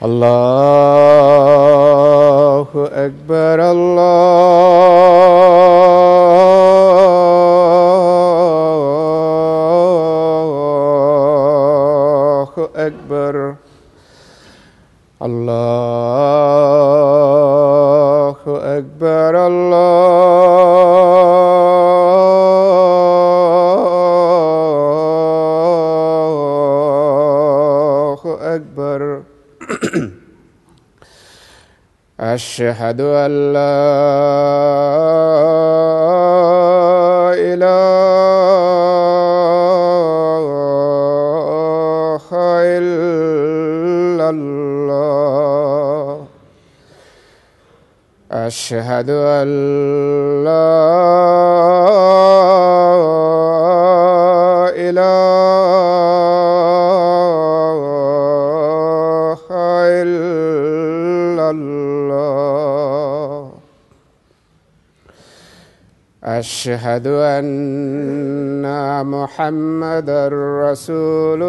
الله أكبر الله أكبر الله أكبر الله أكبر أشهد أن لا إله إلا الله أشهد أن لا إله إلا الله أشهد أن محمدًا رسول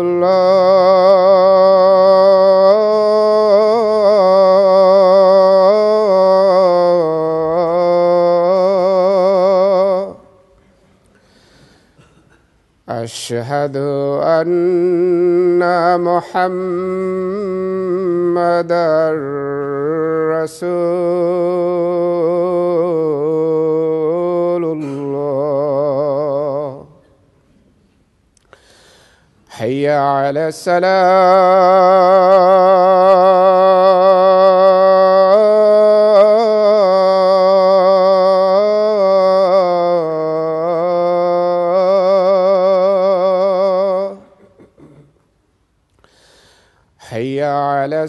الله أشهد أن محمدًا رسول الله حي على الصلاة حي على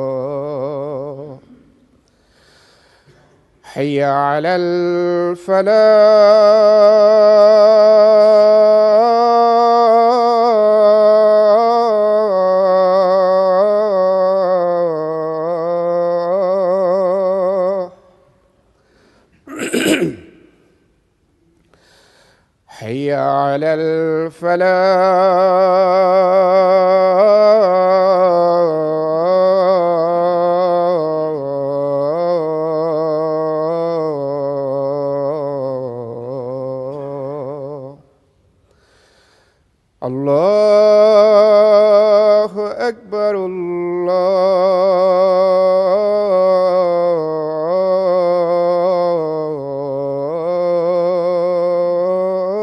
الصلاة حي على الفلاح حي على الفلاح الله أكبر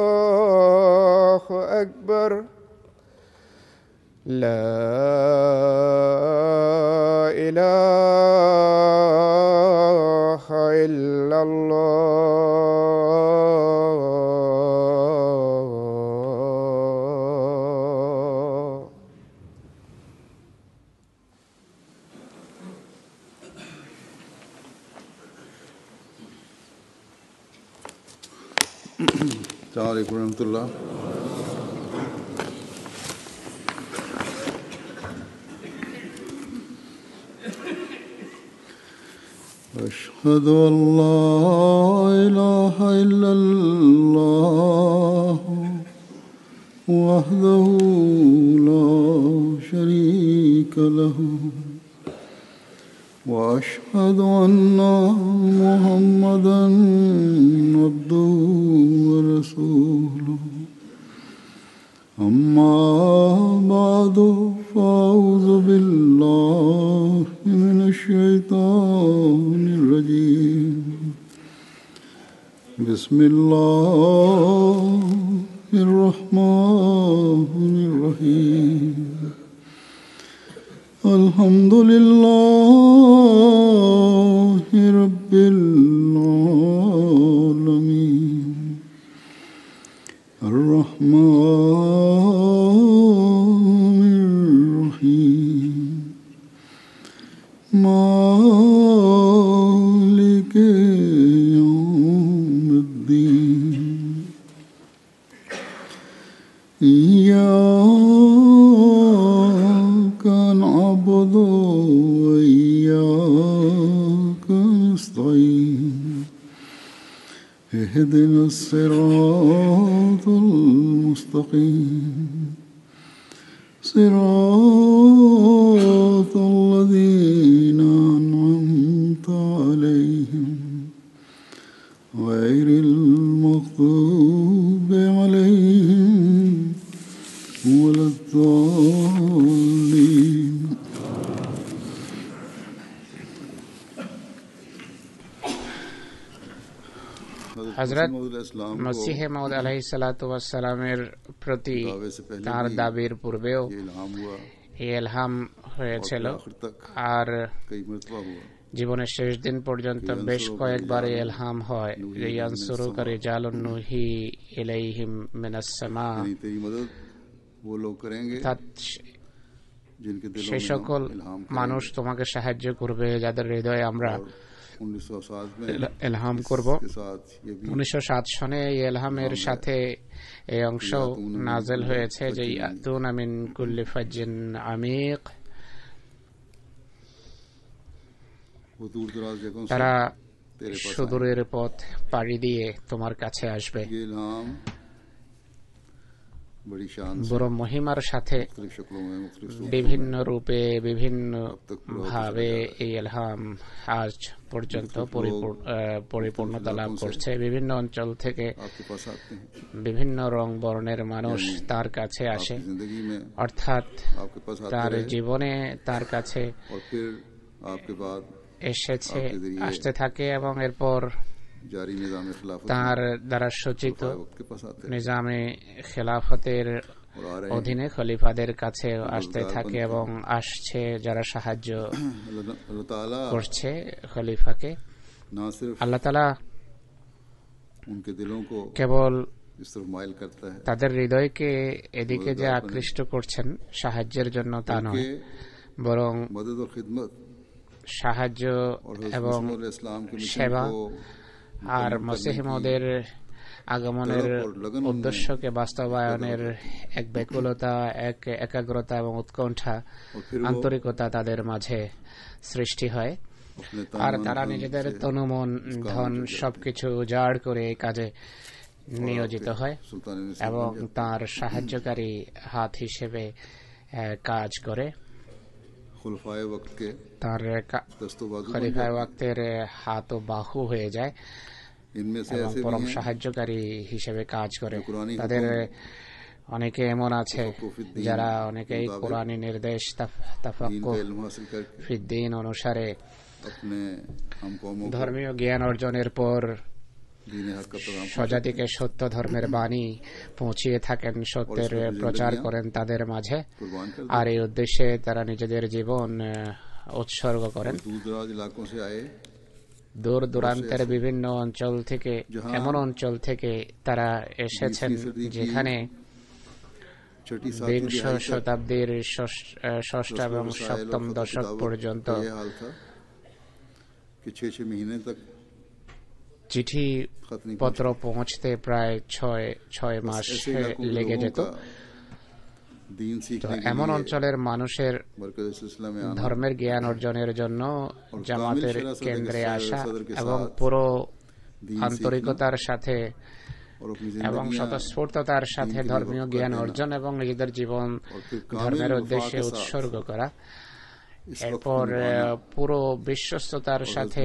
الله أكبر لا إله إلا الله السلام عليكم ورحمة الله. أشهد أن لا إله إلا الله وحده لا شريك له وأشهد أن محمدًا عبده ورسوله أما بعد فأعوذ بالله من الشيطان الرجيم بسم الله الرحمن الرحيم الحمد لله رب العالمين الرحمن الرحيم مالك يوم الدين إياك نعبد وإياك نستعين اهدنا الصراط المستقيم صراط الذين أنعمت عليهم غير المغضوب عليهم ولا الضالين হযরত মসিহ মাউদ আলাইহিসসালাতু ওয়াসসালামের প্রতি তার দাবির পূর্বেও এই ইলহাম হয়েছিল আর জীবনের শেষ দিন পর্যন্ত বেশ কয়েকবার ইলহাম হয় যে ইয়ানসুরুকা রিজালুন নুহি ইলাইহিম মিনাস সামা, সেই সকল মানুষ তোমাকে সাহায্য করবে যাদের হৃদয়ে আমরা ইলহাম করব। 1907 সনে এই ইলহামের সাথে এই অংশ নাযিল হয়েছে যে ইয়াতুনা মিন কুল্লি ফাজ্জিন আমিক, তারা সুদূরের পথ পাড়ি দিয়ে তোমার কাছে আসবে। বড় মহিমার সাথে বিভিন্ন রূপে বিভিন্ন ভাবে এই ইলহাম আজ পর্যন্ত পরিপূর্ণতা লাভ করছে। বিভিন্ন অঞ্চল থেকে বিভিন্ন রং বর্ণের মানুষ তার কাছে আসে, অর্থাৎ তার জীবনে তার কাছে এসেছে, আসতে থাকে এবং এরপর তার দ্বারা সূচিত নিজামে খেলাফতের অধীনে খলিফাদের কাছে আসতে থাকে এবং আসছে যারা সাহায্য করছে খলিফাকে। আল্লাহ তাআলা কেবল তাদের হৃদয়কে এদিকে যে আকৃষ্ট করছেন সাহায্যের জন্য তা নয়, বরং সাহায্য এবং সেবা আর মসিহ মাউদের আগমনের উদ্দেশ্যকে বাস্তবায়নের এক ব্যাকুলতা, এক একাগ্রতা এবং উৎকণ্ঠা, আন্তরিকতা তাদের মাঝে সৃষ্টি হয়। আর তারা নিজেদের তনুমন ধন সবকিছু উজাড় করে এই কাজে নিয়োজিত হয় এবং তার সাহায্যকারী হাত হিসেবে কাজ করে। তার খলিফায়ে ওয়াক্তের হাত ও বাহু হয়ে যায় এবং পরম সাহায্যকারী হিসেবে কাজ করে। তাদের অনেকে এমন আছে যারা অনেকেই কোরআনী নির্দেশ তাফাক্কুহ ফিদ্দীন অনুসারে ধর্মীয় জ্ঞান অর্জনের পর স্বজাতিকে সত্য ধর্মের বাণী পৌঁছিয়ে থাকেন, সত্যের প্রচার করেন তাদের মাঝে, আর এই উদ্দেশ্যে তারা নিজেদের জীবন উৎসর্গ করেন। দূর দূরান্তের বিভিন্ন অঞ্চল থেকে, এমন অঞ্চল থেকে তারা এসেছেন যেখানে বিংশ শতাব্দীর ষষ্ঠ এবং সপ্তম দশক পর্যন্ত চিঠি পত্র পৌঁছতে প্রায় ছয় মাস লেগে যেত। এমন অঞ্চলের মানুষের ধর্মের জ্ঞান অর্জনের জন্য জামাতের কেন্দ্রে আসা এবং পুরো আন্তরিকতার সাথে এবং স্বতঃস্ফূর্ততার সাথে ধর্মীয় জ্ঞান অর্জন এবং নিজেদের জীবন ধর্মের উদ্দেশ্যে উৎসর্গ করা, এরপর পুরো বিশ্বস্ততার সাথে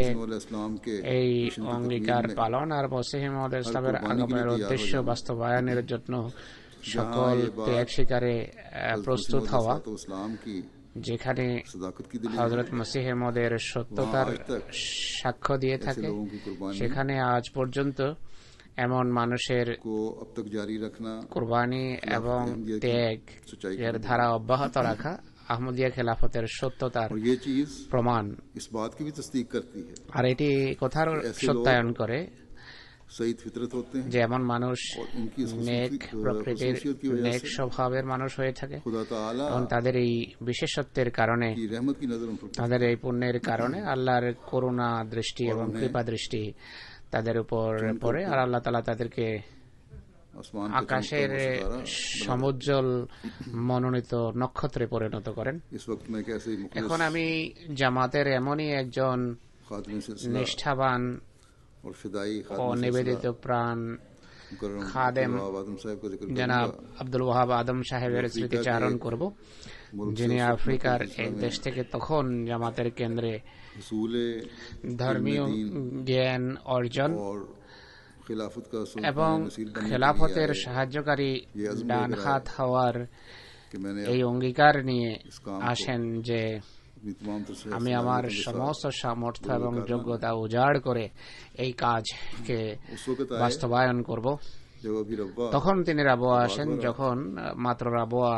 এই অঙ্গীকার পালন আর মসিহ মাউদ ইসলামের আগমনের উদ্দেশ্য বাস্তবায়নের জন্য সকল ত্যাগ স্বীকারে প্রস্তুত হওয়া, যেখানে হযরত মসিহ মাউদের সত্যতার সাক্ষ্য দিয়ে থাকে, সেখানে আজ পর্যন্ত এমন মানুষের কুরবানি এবং ত্যাগ এর ধারা অব্যাহত রাখা আহমদিয়া খেলাফতের সত্যতার প্রমাণ। আর এটি কথার সত্যায়ন করে सईद फितरत होते हैं যে এমন মানুষ और इनकी इस নেক প্রকৃতির खसूसियत की वजह নেক से স্বভাবের মানুষ হয়ে থাকে खुदा ताला এবং তাদের এই বিশেষত্বের কারণে की रहमत की नजर उन पर তাদের এই পুণ্যের কারণে আল্লাহর করুণা দৃষ্টি এবং কৃপা দৃষ্টি তাদের উপর পড়ে আর আল্লাহ তাআলা তাদেরকে आसमान আকাশের সমুজ্জ্বল মনোনীত নক্ষত্রে পরিণত করেন। इस वक्त में कैसे এখন আমি জামাতের এমনই একজন खातमे सिलसिला নিষ্ঠাবান और फिदाई ও নিবেদিত প্রাণ मुकर्रम খাদেম आदम साहब का जिक्र জনাব करूंगा আব্দুল ওয়াহাব আদম সাহেবের স্মৃতিচারণ করব, যিনি আফ্রিকার এক দেশ থেকে তখন জামাতের কেন্দ্রে रसूले ধর্মীয় জ্ঞান অর্জন और खिलाफत का এবং খেলাফতের সাহায্যকারী ডান হাত হওয়ার कि मैंने এই অঙ্গীকার নিয়ে আসেন যে अपनी तमाम तरह से আমি আমার সমস্ত সামর্থ্য এবং যোগ্যতা উজাড় করে এই কাজকে उस वक्त आए বাস্তবায়ন করব। जब अभी रब्बा তখন তিনি রাবোয়া আসেন, যখন মাত্র রাবোয়া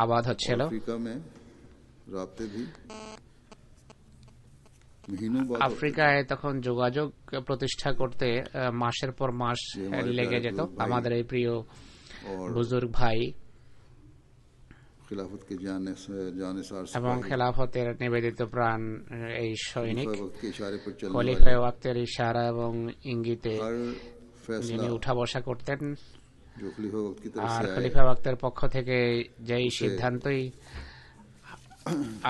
আবাদ হচ্ছিল। अफ्रीका में राब्ते भी महीनों बाद আফ্রিকায় তখন যোগাযোগ প্রতিষ্ঠা করতে মাসের পর মাস লেগে যেত। আমাদের এই প্রিয় और বুজুর্গ ভাই खिलाफत के जानिसार এবং খেলাফতের নিবেদিত প্রাণ এই সৈনিক वक्त के इशारे पर चलने খলিফা ওয়াক্তের ইশারা এবং ইঙ্গিতে हर যিনি फैसला উঠা বসা করতেন जो खलीफा वक्त की तरफ আর से आए খলিফা ওয়াক্তের পক্ষ থেকে যেই সিদ্ধান্তই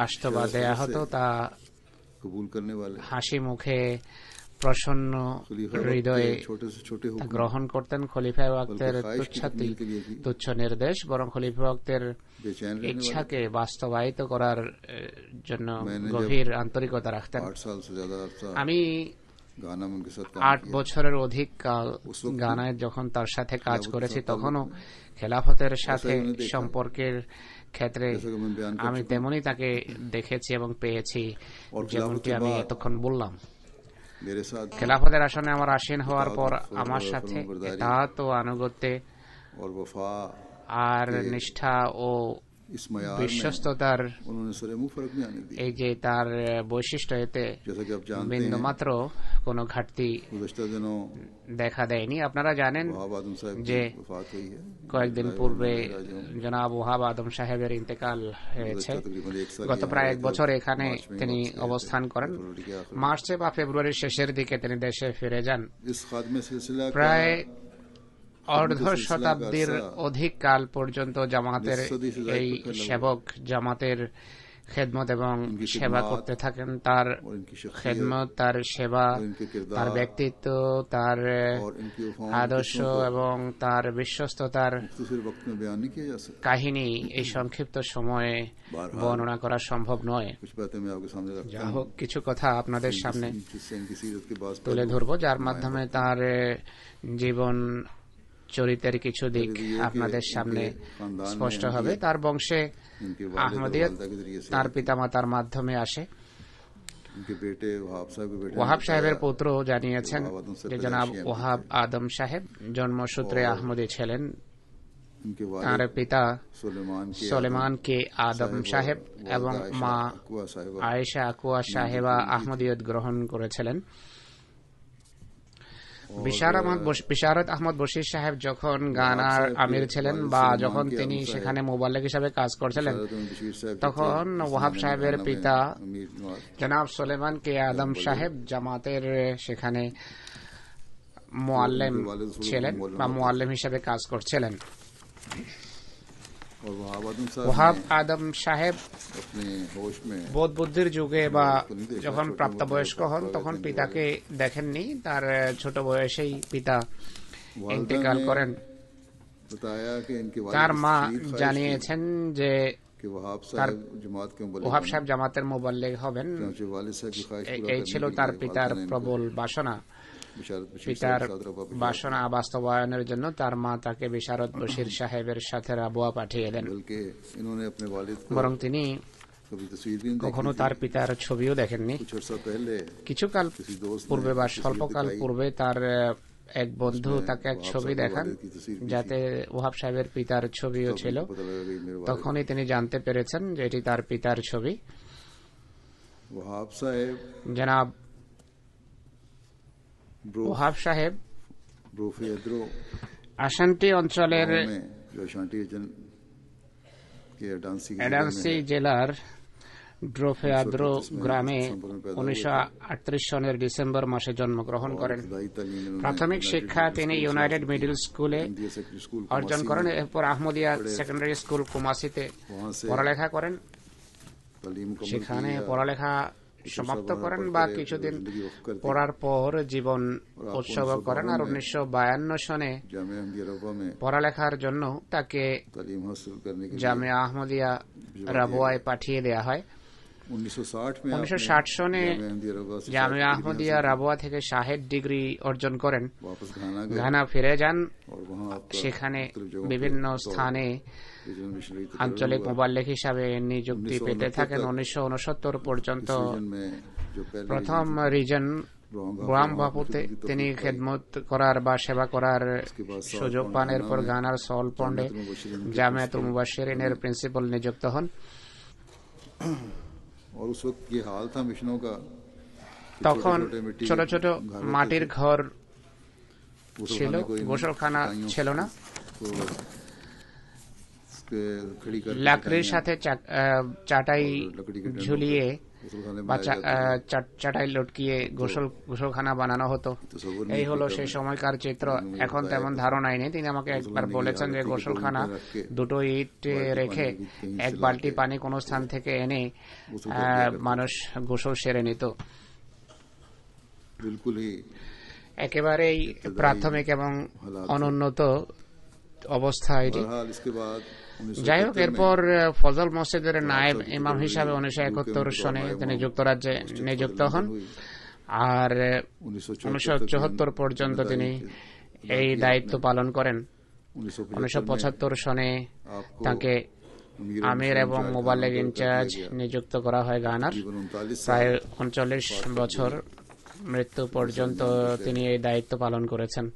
আসতো বা দেয়া হতো তা कबूल करने वाले হাসি মুখে প্রসন্ন खलीफा হৃদয়ে वक्त के छोटे से छोटे তা हुक्म গ্রহণ করতেন। খলিফা ওয়াক্তের बल्कि ख्वाहिश की তুচ্ছাতি तकमील के लिए भी তুচ্ছ নির্দেশ বরং খলিফা ওয়াক্তের बेचैन रहने वाले ইচ্ছাকে বাস্তবায়িত করার জন্য मैंने গভীর আন্তরিকতা রাখতেন। 8 साल से ज्यादा अरसा আমি गाना में उनके साथ काम 8 किया বছরের অধিক কাল গানায় যখন তার সাথে কাজ করেছি তখনও খেলাফতের সাথে সম্পর্কের ক্ষেত্রে जैसा कि मैं बयान कर আমি তেমনি তাকে দেখেছি এবং পেয়েছি और যেমনটি আমি এতক্ষণ বললাম। मेरे साथ খেলাফতের আসনে আমার আসীন হওয়ার পর আমার সাথে ইতাআত ও আনুগত্যে और वफा আর নিষ্ঠা ও इस मयार में বিশ্বস্ততার उन्होंने सरे मुंह फर्क नहीं आने दी। এই যে তার বৈশিষ্ট্য, এতে जैसा कि आप जानते বিন্দু हैं মাত্র কোনো ঘাটতি गुज़श्ता दिनों দেখা দেয়নি। আপনারা জানেন वहाब आदम साहब की যে वफात हुई है। কয়েকদিন পূর্বে জনাব ওয়াহাব আদম সাহেবের ইন্তেকাল হয়েছে। तकरीबन 1 साल গত প্রায় 1 বছর এখানে তিনি অবস্থান করেন। মার্চে বা ফেব্রুয়ারির শেষের দিকে তিনি দেশে ফিরে যান। इस खादमे सिलसिला का প্রায় অর্ধ শতাব্দীর অধিক কাল পর্যন্ত জামাতের এই সেবক জামাতের খেদমত এবং সেবা করতে থাকেন। তার और इनकी शख्सियत খেদমত, তার সেবা, और इनके किरदार তার ব্যক্তিত্ব, তার और इनकी वफाओं আদর্শ এবং তার বিশ্বস্ততার मुख्तसर वक्त में बयान नहीं किया जा सकता। কাহিনী এই সংক্ষিপ্ত সময়ে বর্ণনা করা সম্ভব নয়। कुछ बातें मैं आपके सामने रखता যা हूँ হোক, কিছু কথা আপনাদের সামনে जिससे इनकी सीरत के बाद তুলে ধরব, যার মাধ্যমে তার জীবন চরিত্রের কিছু দিক আপনাদের সামনে স্পষ্ট হবে। তার বংশে इनके আহমদিয়ত वालिदा के जरिए से তার পিতামাতার মাধ্যমে আসে। इनके बेटे वहाब साहब के बेटे ওয়াহাব সাহেবের পুত্র জানিয়েছেন যে জনাব ওয়াহাব আদম সাহেব জন্মসূত্রে আহমদী ছিলেন। इनके তার वालिद পিতা सुलेमान के সোলেমান কে আদম সাহেব এবং মা अकुआ साहिबा আয়েশা আকুয়া সাহেবা আহমদিয়ত গ্রহণ করেছিলেন। বিশারত আহমদ বশির সাহেব যখন গানার আমির ছিলেন বা যখন তিনি সেখানে মোবাল্লিগ হিসাবে কাজ করছিলেন, बशीर साहब তখন ওয়াহাব সাহেবের পিতা अमीर नवाज জনাব সোলেমান কে আদম সাহেব জামাতের সেখানে মুআল্লিম ছিলেন বা মুআল্লিম হিসাবে কাজ করছিলেন। और वहाब आदम साहब ওয়াহাব আদম সাহেব अपने होश में বোধ বুদ্ধির যুগে বা যখন প্রাপ্তবয়স্ক হন তখন পিতাকে দেখেননি। তার ছোট বয়সেই পিতা ইন্তেকাল করেন। बताया कि इनके তার वालिद মা शदीद ख्वाहिश জানিয়েছেন যে कि वहाब साहब जमात के मुबल्लिग ওয়াহাব সাহেব জামাতের মুবাল্লিগ হবেন। चुनांचे वालिद साहब की ख्वाहिश पूरा এই करने ছিল के लिए তার वालिदा পিতার ने इनको প্রবল বাসনা। बिशारत बशीर পিতার साहब साथ रबा बिशारत, বাসনা বাস্তবায়নের জন্য তার মা তাকে বিশারত বশির সাহেবের সাথে রাবুয়া পাঠিয়ে দেন। बल्कि इन्होंने अपने वालिद को বরং তিনি कभी तस्वीर भी नहीं देखी কখনো তার পিতার ছবিও দেখেননি। कुछ अर्सा पहले কিছুকাল किसी दोस्त পূর্বে ने বা तस्वीर স্বল্পকাল दिखाई, পূর্বে তার এক বন্ধু তাকে এক ওয়াহাব ছবি সাহেবের দেখান ওয়ালিদ की तस्वीर भी যাতে ওয়াহাব সাহেবের পিতার ছবিও तब ছিল। उनको पता लगा कि मेरे वालिद তখনই তিনি জানতে পেরেছেন যে এটি তার পিতার ছবি। वहाब साहब জনাব ब्रो ওয়াহাব সাহেব ब्रोफेद्रो আসান্টি অঞ্চলের गांव में जो अशांति रीजन के एडांसी के जिले में এডান্সি है, জেলার ড্রোফেয়াদ্রো গ্রামে 1938 সনের ডিসেম্বর মাসে জন্মগ্রহণ করেন। इब्तदाई तालीम इन्होंने প্রাথমিক শিক্ষা তিনি ইউনাইটেড মিডল স্কুলে इंडिया सेकेंडरी स्कूल অর্জন করেন। এরপর আহমদিয়া সেকেন্ডারি স্কুল কুমাসিতে वहां से পড়ালেখা করেন। तालीम मुकम्मल সেখানে की পড়ালেখা সমাপ্ত করেন বা কিছুদিন পড়ার পর জীবন উৎসর্গ করেন। আর 1952 সনে जामिया अहमदिया रवा में পড়ালেখার জন্য তাকে तालीम हासिल करने के लिए জামিয়া আহমদিয়া রাবুয়ায় পাঠিয়ে দেওয়া হয়। 1960 में 1960 সনে जामिया अहमदिया रवा से জামিয়া আহমদিয়া রাবুয়া থেকে শাহেদ ডিগ্রি অর্জন করেন। वापस घाना गए ঘানা ফিরে যান। और वहां आपका সেখানে मुख्तलिफ जगहों বিভিন্ন पे স্থানে रीजनल मिशनरी আঞ্চলিক মোবাল্লিক হিসাবে নিযুক্তি পেতে থাকেন। 1969 পর্যন্ত रीजन में जो पहले প্রথম রিজন ব্রাহ্মপুতে তিনি খেদমত করার বা সেবা করার সুযোগ পান। এরপর গানার সল পন্ডে জামিয়াতুল মুবাশশিরিনের প্রিন্সিপাল নিযুক্ত হন। और उस वक्त ये हाल था मिशनों का তখন ছোট ছোট মাটির ঘর वो ছিল, গোসলখানা ছিল না। तो उसके खड़ी कर লাকড়ির সাথে চাটাই ঝুলিয়ে गुसलखाने বা बनाए जाते চাটাই লটকিয়ে গোসলখানা বানানো হতো। এই হলো সেই সময়কার চিত্র। এখন তেমন ধারণাই নেই। তিনি আমাকে একবার বলেছেন যে গোসলখানা দুটো ইট রেখে এক বালতি পানি কোন স্থান থেকে এনে মানুষ গোসল সেরে নিত। बिल्कुल ही একেবারেই প্রাথমিক এবং অনুন্নত অবস্থা এটি। बहरहाल इसके बाद যাই হোক, এরপর ফজল মসজিদের নায়েব ইমাম হিসাবে 1971 সনে তিনি যুক্তরাজ্যে নিযুক্ত হন। আর 1974 পর্যন্ত তিনি এই দায়িত্ব পালন করেন। 1975 সনে তাকে আমির এবং মোবাল্লিগ ইনচার্জ নিযুক্ত করা হয় গানার। প্রায় 39 বছর মৃত্যু পর্যন্ত তিনি এই দায়িত্ব পালন করেছেন।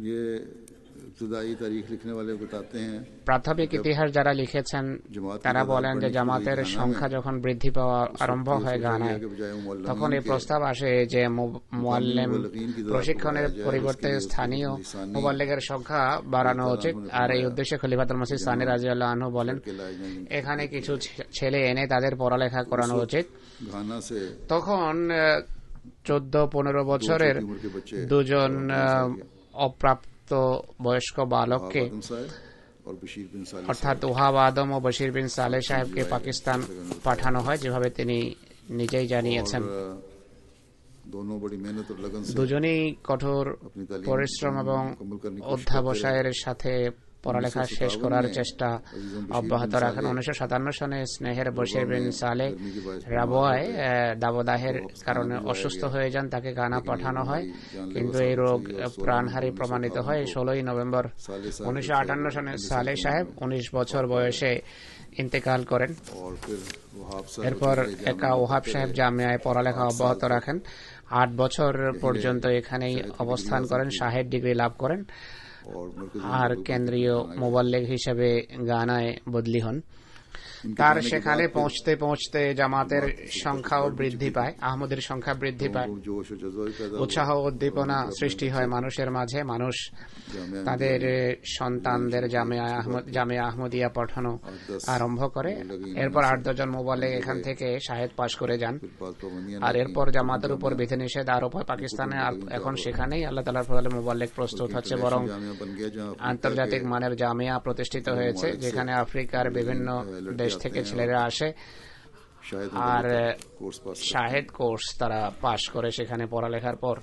ये इब्तदाई तारीख लिखने वाले बताते हैं প্রাথমিক ইতিহাস যারা লিখেছেন তারা বলেন যে জামাতের সংখ্যা যখন বৃদ্ধি পাওয়া আরম্ভ হয় গানায়, তখন এই প্রস্তাব আসে যে মুআল্লিম প্রশিক্ষণের পরিবর্তে স্থানীয় মুবাল্লিগের সংখ্যা বাড়ানো উচিত। আর এই উদ্দেশ্যে খলিফাতুল মসিহ সানি রাদিয়াল্লাহু আনহু বলেন এখানে কিছু ছেলে এনে তাদের পড়ালেখা করানো উচিত। घाना से তখন 14-15 বছরের দুজন অপ্রাপ্ত বয়স্ক বালককে आदम साहब और बशीर बिन साले অর্থাৎ ওহাব আদম ও বশির বিন সালেহ সাহেবকে পাকিস্তান পাঠানো হয়, যেভাবে তিনি নিজেই জানিয়েছেন। दोनों बड़ी मेहनत और लगन से দুজনেই কঠোর পরিশ্রম এবং অধ্যাবসায়ের সাথে পড়ালেখা শেষ করার চেষ্টা অব্যাহত রাখেন। 1957 সনে স্নেহের বশির বিন সালেহ রাবুয়ায় দাবদাহের কারণে অসুস্থ হয়ে যান। তাকে গানা পাঠানো হয়, কিন্তু এই রোগ প্রাণহারী প্রমাণিত হয়। 16 নভেম্বর 1958 সনে সালেহ সাহেব 19 বছর বয়সে ইন্তেকাল করেন। और फिर वहाब साहब এরপর একা ওহাব সাহেব জামিয়ায় পড়ালেখা অব্যাহত রাখেন। 8 বছর পর্যন্ত এখানেই অবস্থান করেন, শাহেদ ডিগ্রি লাভ করেন और मरकजी আর কেন্দ্রীয় মুবাল্লিগ হিসেবে গানায় বদলি হন। তার সেখানে পৌঁছতে পৌঁছতে জামাতের সংখ্যাও বৃদ্ধি পায়, আহমদের সংখ্যা বৃদ্ধি পায়, जोश और जज्बा भी पैदा উৎসাহ উদ্দীপনা সৃষ্টি হয় মানুষের মাঝে। মানুষ তাদের সন্তানদের জামিয়া আহমদিয়া পাঠানো আরম্ভ করে। এরপর 8-10 জন মুবাল্লিগ এখান থেকে শাহেদ পাশ করে যান। আর এরপর জামাতের উপর বিধিনিষেধ আরোপ হয় পাকিস্তানে। আর এখন সেখানেই আল্লাহ তাআলার ফজলে মুবাল্লিগ প্রস্তুত হচ্ছে, বরং আন্তর্জাতিক মানের জামিয়া প্রতিষ্ঠিত হয়েছে, যেখানে আফ্রিকার বিভিন্ন দেশ থেকে ছেলেরা আসে আর শাহেদ কোর্স তারা পাশ করে সেখানে পড়ালেখার পর।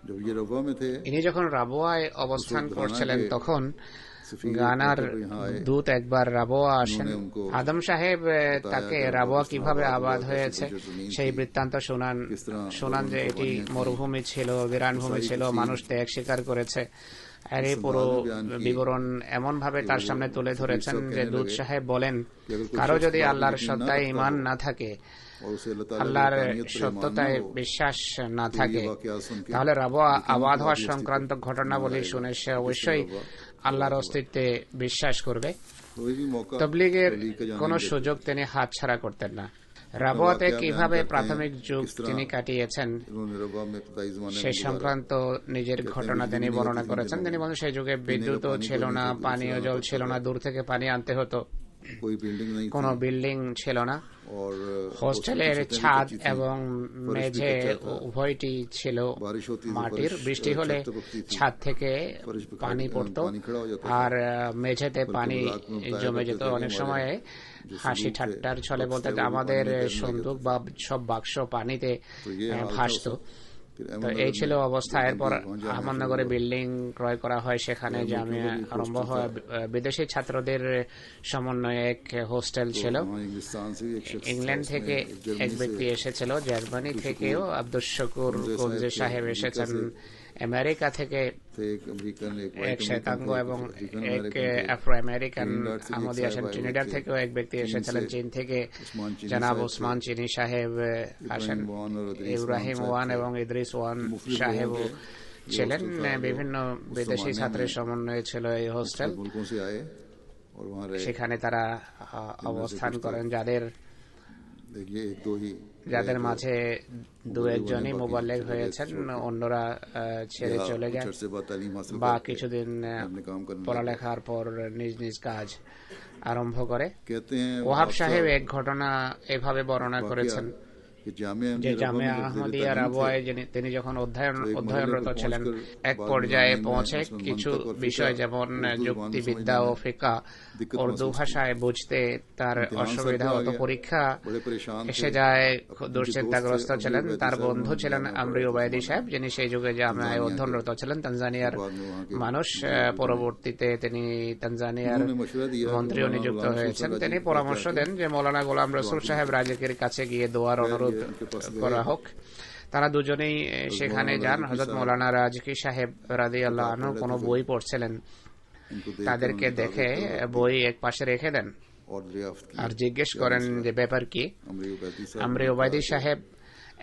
जब ये रवा में थे ইনি যখন রাবুয়ায় অবস্থান করছিলেন তখন গানার দূত একবার রাবুয়া আসেন। আদম সাহেব তাকে রাবুয়া কিভাবে আবাদ হয়েছে সেই বৃত্তান্ত শোনান যে এটি মরুভূমি ছিল, বিরান ভূমি ছিল, মানুষ ত্যাগ স্বীকার করেছে আর এই পুরো বিবরণ এমন ভাবে তার সামনে তুলে ধরেছেন যে দুধ সাহেব বলেন, কারো যদি আল্লাহর সত্তায় ঈমান না থাকে, আল্লাহর সত্যতায় বিশ্বাস না থাকে, তাহলে রাবওয়া আবাদ হওয়া সংক্রান্ত ঘটনাবলী শুনে সে অবশ্যই আল্লাহর অস্তিত্বে বিশ্বাস করবে। তাবলীগের কোন সুযোগ তিনি হাতছাড়া করতেন না। রাবওয়াতে কিভাবে প্রাথমিক যুগ তিনি কাটিয়েছেন সে সংক্রান্ত নিজের ঘটনা তিনি বর্ণনা করেছেন। তিনি বলেন, সেই যুগে বিদ্যুৎও ছিল না, পানীয় জল ছিল না, দূর থেকে পানি আনতে হতো, কোনো বিল্ডিং ছিল না, হোস্টেলের ছাদ এবং মেঝে উভয়টি ছিল মাটির। বৃষ্টি হলে ছাদ থেকে পানি পড়তো আর মেঝেতে পানি জমে যেত। অনেক সময় হাসি ঠাট্টার ছলে বলতে আমাদের সন্দুক বা সব বাক্স পানিতে ভাসত। তো এই ছিল অবস্থা। এরপর আহমদনগরে বিল্ডিং ক্রয় করা হয়, সেখানে জামিয়া আরম্ভ হয়। বিদেশি ছাত্রদের সমন্বয়ে এক হোস্টেল ছিল। ইংল্যান্ড থেকে এক ব্যক্তি এসেছিল, জার্মানি থেকেও আব্দুস শুকুর গঞ্জি সাহেব এসেছেন, আমেরিকা থেকে এক শ্বেতাঙ্গ এবং এক আফ্রো আমেরিকান আহমদী আসেন, ট্রিনিডাড থেকেও এক ব্যক্তি এসেছিলেন, চীন থেকে জনাব ওসমান চিনি সাহেব আসেন, ইব্রাহিম ওয়ান এবং ইদ্রিস ওয়ান সাহেব ছিলেন। বিভিন্ন বিদেশি ছাত্রের সমন্বয়ে ছিল এই হোস্টেল। সেখানে তারা অবস্থান করেন, যাদের মাঝে দু একজনই মুবাল্লিগ হয়েছেন, অন্যরা ছেড়ে চলে যায় বা কিছুদিন পড়ালেখার পর নিজ নিজ কাজ আরম্ভ করে। ওয়াহাব সাহেব এক ঘটনা এভাবে বর্ণনা করেছেন যে জামিয়া আহমদিয়া রাবওয়ায় তিনি যখন অধ্যয়নরত ছিলেন, এক পর্যায়ে পৌঁছে কিছু বিষয় যেমন যুক্তিবিদ্যা ও ফিকহ উর্দু ভাষায় বুঝতে তার অসুবিধা হতো। পরীক্ষা এসে যায়, দুশ্চিন্তাগ্রস্ত ছিলেন। তার বন্ধু ছিলেন আমরি ওবায়দী সাহেব, যিনি সেই যুগে জামিয়ায় অধ্যয়নরত ছিলেন, তানজানিয়ার মানুষ। পরবর্তীতে তিনি তানজানিয়ার মন্ত্রীও নিযুক্ত হয়েছেন। তিনি পরামর্শ দেন যে মৌলানা গোলাম রসুল সাহেব রাজিকের কাছে গিয়ে দোয়ার অনুরোধ করা হোক। তারা দুজনেই সেখানে যান। হযরত মৌলানা রাজকি সাহেব রাদিয়াল্লাহু আনহু কোনো বই পড়ছিলেন, তাদেরকে দেখে বই এক পাশে রেখে দেন আর জিজ্ঞেস করেন যে ব্যাপার কি। আমরি ওবায়দী সাহেব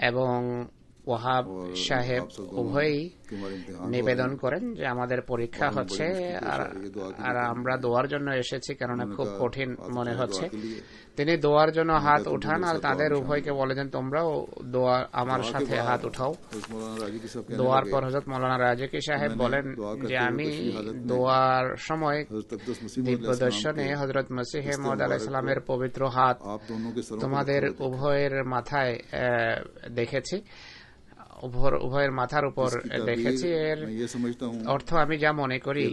এবং ওয়াহাব সাহেব উভয়ই নিবেদন করেন যে আমাদের পরীক্ষা হচ্ছে আর আমরা দোয়ার জন্য এসেছি, কেননা খুব কঠিন মনে হচ্ছে। তিনি দোয়ার জন্য হাত উঠান আর তাদের উভয়কে বলেছেন তোমরাও দোয়া আমার সাথে হাত উঠাও। দোয়ার পর হযরত মৌলানা রাজিকি সাহেব বলেন যে আমি দোয়ার সময় দিব্যদর্শনে হযরত মসিহ মাউদ আলাইহিস সালামের পবিত্র হাত তোমাদের উভয়ের মাথায় দেখেছি, উভয়ের মাথার উপর দেখেছি। এর অর্থ আমি যা মনে করি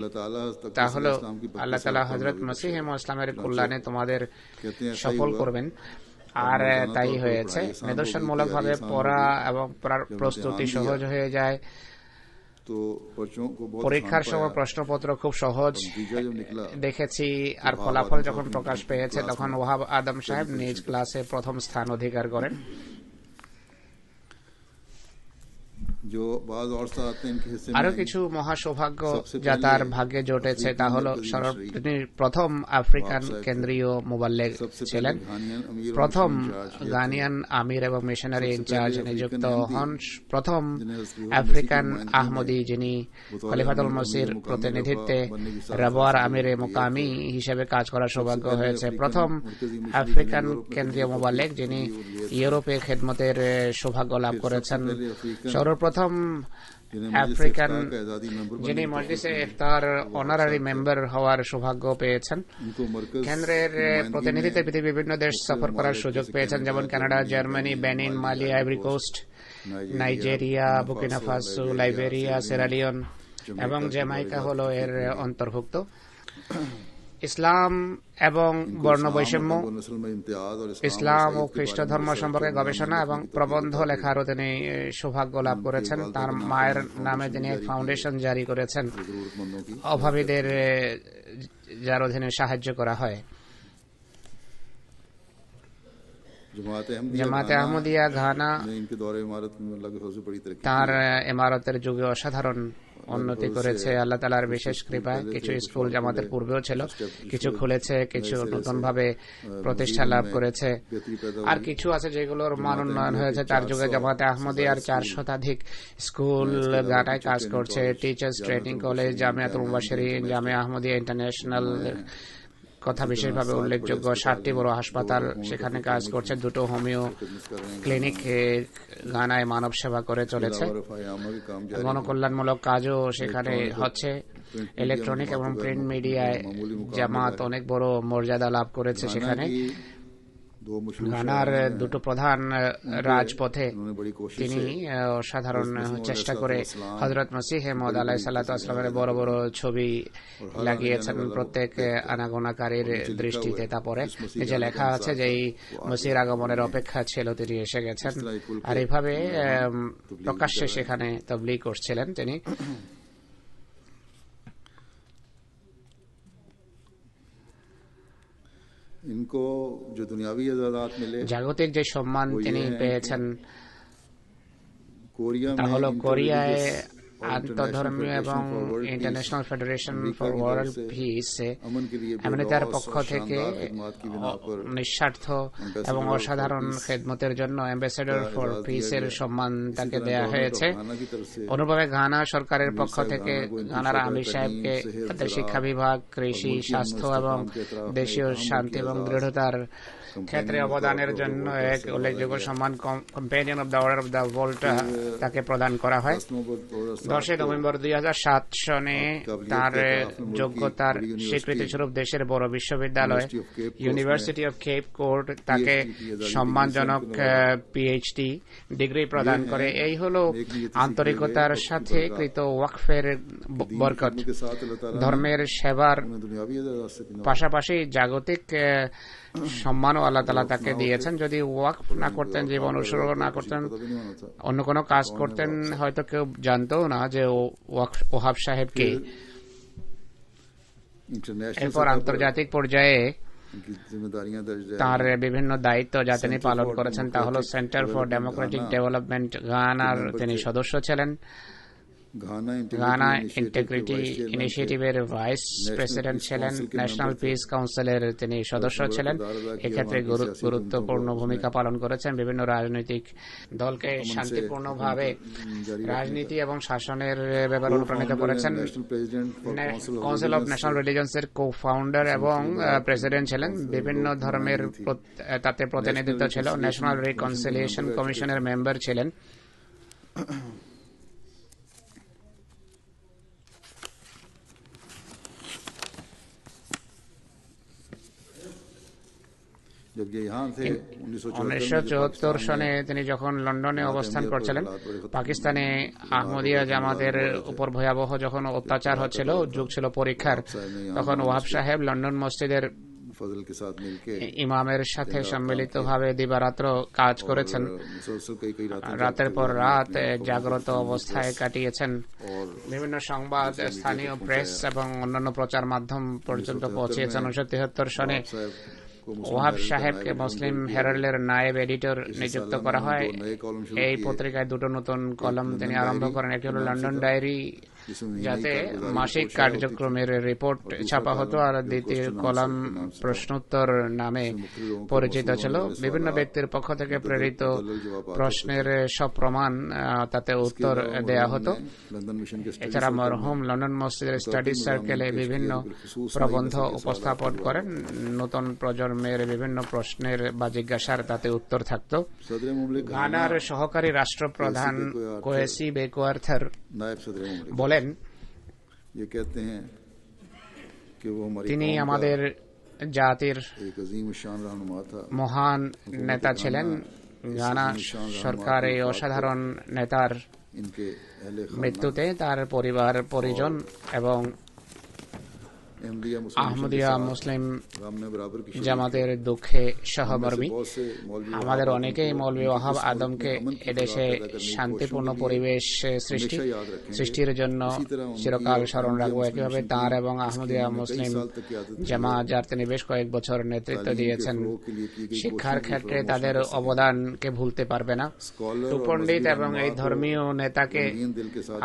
তা হলো আল্লাহ তাআলা হযরত মসিহ মাউদ ইসলামের কল্যাণে তোমাদের সফল করবেন। আর তাই হয়েছে। নিদর্শনমূলক ভাবে পড়া এবং প্রস্তুতি সহজ হয়ে যায়। পরীক্ষার সময় প্রশ্নপত্র খুব সহজ দেখেছি আর ফলাফল যখন প্রকাশ পেয়েছে তখন ওয়াহাব আদম সাহেব নিজ ক্লাসে প্রথম স্থান অধিকার করেন। আরো কিছু মহাসৌভাগ্য যা তার ভাগ্যে জটেছে তা হলো তিনি প্রথম আফ্রিকান কেন্দ্রীয় মুবাল্লিগ ছিলেন, প্রথম গানিয়ান আমির এবং মিশনারি ইনচার্জ নিযুক্ত হন, প্রথম আফ্রিকান আহমদী যিনি খলিফাতুল মসির প্রতিনিধিত্বে রাবওয়ার আমিরে মুকামি হিসেবে কাজ করার সৌভাগ্য হয়েছে, প্রথম আফ্রিকান কেন্দ্রীয় মুবাল্লিগ যিনি ইউরোপে খেদমতের সৌভাগ্য লাভ করেছেন, সর্বপ্রথম আফ্রিকান যিনি মজলিসে ইফতার অনারারি মেম্বার হওয়ার সৌভাগ্য পেয়েছেন। কেন্দ্রের প্রতিনিধিত্বে পৃথিবীর বিভিন্ন দেশ সফর করার সুযোগ পেয়েছেন, যেমন Canada, Germany, Benin, Mali, Ivory Coast, Nigeria, Burkina Faso, Liberia, Sierra Leone এবং জ্যামাইকা হলো এর অন্তর্ভুক্ত। ইসলাম এবং বর্ণ বৈষম্য, ইসলাম ও খ্রিস্ট ধর্ম সম্পর্কে গবেষণা এবং প্রবন্ধ লেখারও তিনি সৌভাগ্য লাভ করেছেন। তার মায়ের নামে তিনি এক ফাউন্ডেশন জারি করেছেন, অভাবীদের যার অধীনে সাহায্য করা হয়। জামাতে আহমদিয়া ঘানা তার ইমারতের যুগে অসাধারণ উন্নতি করেছে আল্লাহ তাআলার বিশেষ কৃপায়। কিছু স্কুল জামাতের পূর্বেও ছিল, কিছু খুলেছে, কিছু নতুনভাবে প্রতিষ্ঠা লাভ করেছে, আর কিছু আছে যেগুলোর মান উন্নয়ন হয়েছে। তার যুগে জামাতে আহমদিয়ার 4 শতাধিক স্কুল গাটায় কাজ করছে। Teachers training college, Jamiatul Mubashshirin, Jamia Ahmadiyya International কথা বিশেষভাবে উল্লেখযোগ্য। 7টি বড় হাসপাতাল সেখানে কাজ করছে, 2টো হোমিও ক্লিনিক গানায় মানব সেবা করে চলেছে। গণকল্যাণমূলক কাজও সেখানে হচ্ছে। ইলেকট্রনিক এবং প্রিন্ট মিডিয়ায় জামাত অনেক বড় মর্যাদা লাভ করেছে সেখানে। গানার 2টো প্রধান রাজপথে তিনি অসাধারণ চেষ্টা করে হযরত মসিহ মওউদ আলাইহিস সালাতু ওয়াস সালামের বড় বড় ছবি লাগিয়েছেন প্রত্যেক আনাগোনাকারীর দৃষ্টিতে। তারপরে নিচে লেখা আছে যে এই মসির আগমনের অপেক্ষা ছিল, তিনি এসে গেছেন। আর এইভাবে প্রকাশ্যে সেখানে তাবলীগ করছিলেন তিনি। জাগতিক যে সম্মান তিনি পেয়েছেন তা হল কোরিয়ায় আন্তঃধর্মীয় এবং international federation for world piece আমেরিকার পক্ষ থেকে নিঃস্বার্থ এবং অসাধারণ খেদমতের জন্য অ্যাম্বাসেডর ফর পিস এর সম্মান তাকে দেয়া হয়েছে। অনুরূপভাবে ঘানা সরকারের পক্ষ থেকে ঘানার আমির সাহেবকে তাদের শিক্ষা বিভাগ, কৃষি, স্বাস্থ্য এবং দেশীয় শান্তি এবং দৃঢ়তার ক্ষেত্রে অবদানের জন্য এক উল্লেখযোগ্য সম্মান companion of the order of the volt তাকে প্রদান করা হয়। 10 নভেম্বর 2007 সনে তার যোগ্যতার স্বীকৃতি স্বরূপ দেশের বড় বিশ্ববিদ্যালয় ইউনিভার্সিটি অফ কেপ কোড তাকে সম্মানজনক পিএইচডি ডিগ্রি প্রদান করে। এই হলো আন্তরিকতার সাথে কৃত ওয়াকফের বরকত। ধর্মের সেবার পাশাপাশি জাগতিক সম্মানও আল্লাহ তাআলা তাকে দিয়েছেন। যদি ওয়াকফ না করতেন, জীবন উৎসর্গ না করতেন, অন্য কোনো কাজ করতেন, হয়তো কেউ জানতো না যে ওহাব সাহেব কে। এরপর আন্তর্জাতিক পর্যায়ে তার বিভিন্ন দায়িত্ব যা তিনি পালন করেছেন তা হল সেন্টার ফর ডেমোক্রেটিক ডেভেলপমেন্ট গানার তিনি সদস্য ছিলেন। গানা ইন্টিগ্রিটি ইনিশিয়েটিভের ভাইস প্রেসিডেন্ট ছিলেন। ন্যাশনাল পিস কাউন্সিলের তিনি সদস্য ছিলেন। এক্ষেত্রে গুরুত্বপূর্ণ ভূমিকা পালন করেছেন। বিভিন্ন রাজনৈতিক দলকে শান্তিপূর্ণভাবে রাজনীতি এবং শাসনের ব্যাপারে অনুপ্রাণিত করেছেন। কাউন্সিল অফ ন্যাশনাল রিলিজিয়ন্স এর কো ফাউন্ডার এবং প্রেসিডেন্ট ছিলেন। বিভিন্ন ধর্মের তাতে প্রতিনিধিত্ব ছিল। ন্যাশনাল রিকনসিলিয়েশন কমিশনের মেম্বার ছিলেন। উনিশশো সনে তিনি যখন লন্ডনে অবস্থান করছিলেন, পাকিস্তানে আহমদিয়া জামাতের উপর ভয়াবহ যখন অত্যাচার হচ্ছিল, যুগ ছিল পরীক্ষার, তখন ওয়াহাব সাহেব লন্ডন মসজিদের ইমামের সাথে সম্মিলিতভাবে দিবারাত্র কাজ করেছেন। রাতের পর রাত জাগ্রত অবস্থায় কাটিয়েছেন। বিভিন্ন সংবাদ, স্থানীয় প্রেস এবং অন্যান্য প্রচার মাধ্যম পর্যন্ত পৌঁছেছেন। 1973 সনে ওয়াহাব সাহেবকে মুসলিম হেরাল্ডের নায়েব এডিটর নিযুক্ত করা হয়। এই পত্রিকায় 2টো নতুন কলম তিনি আরম্ভ করেন। একটি হল লন্ডন ডায়েরি, যাতে মাসিক কার্যক্রমের রিপোর্ট ছাপা হতো, আর দ্বিতীয় কলম প্রশ্নোত্তর নামে পরিচিত ছিল। বিভিন্ন ব্যক্তির পক্ষ থেকে প্রেরিত প্রশ্নের সব প্রমাণ তাতে উত্তর দেয়া হতো। এছাড়া মরহুম লন্ডন মসজিদের স্টাডি সার্কেলে বিভিন্ন প্রবন্ধ উপস্থাপন করেন। নতুন প্রজন্মের বিভিন্ন প্রশ্নের বা জিজ্ঞাসার তাতে উত্তর থাকত। ঘানার সহকারী রাষ্ট্রপ্রধান কোয়েসি বেকওয়ার্থার বলেন, তিনি আমাদের জাতির মহান নেতা ছিলেন। ঘানা সরকার এই অসাধারণ নেতার মৃত্যুতে তার পরিবার, পরিজন এবং अहमदिया আহমদিয়া মুসলিম हम ने बराबर की জামাতের দুঃখে সহমর্মী। আমাদের অনেকেই মৌলভী ওয়াহাব আদমকে এদেশে শান্তিপূর্ণ পরিবেশ সৃষ্টির জন্য চিরকাল স্মরণ রাখবো। একইভাবে তাঁর এবং আহমদিয়া মুসলিম জামাত, যার তিনি বেশ কয়েক বছর নেতৃত্ব দিয়েছেন, শিক্ষার ক্ষেত্রে তাদের অবদানকে ভুলতে পারবে না। সুপণ্ডিত এবং এই ধর্মীয় নেতাকে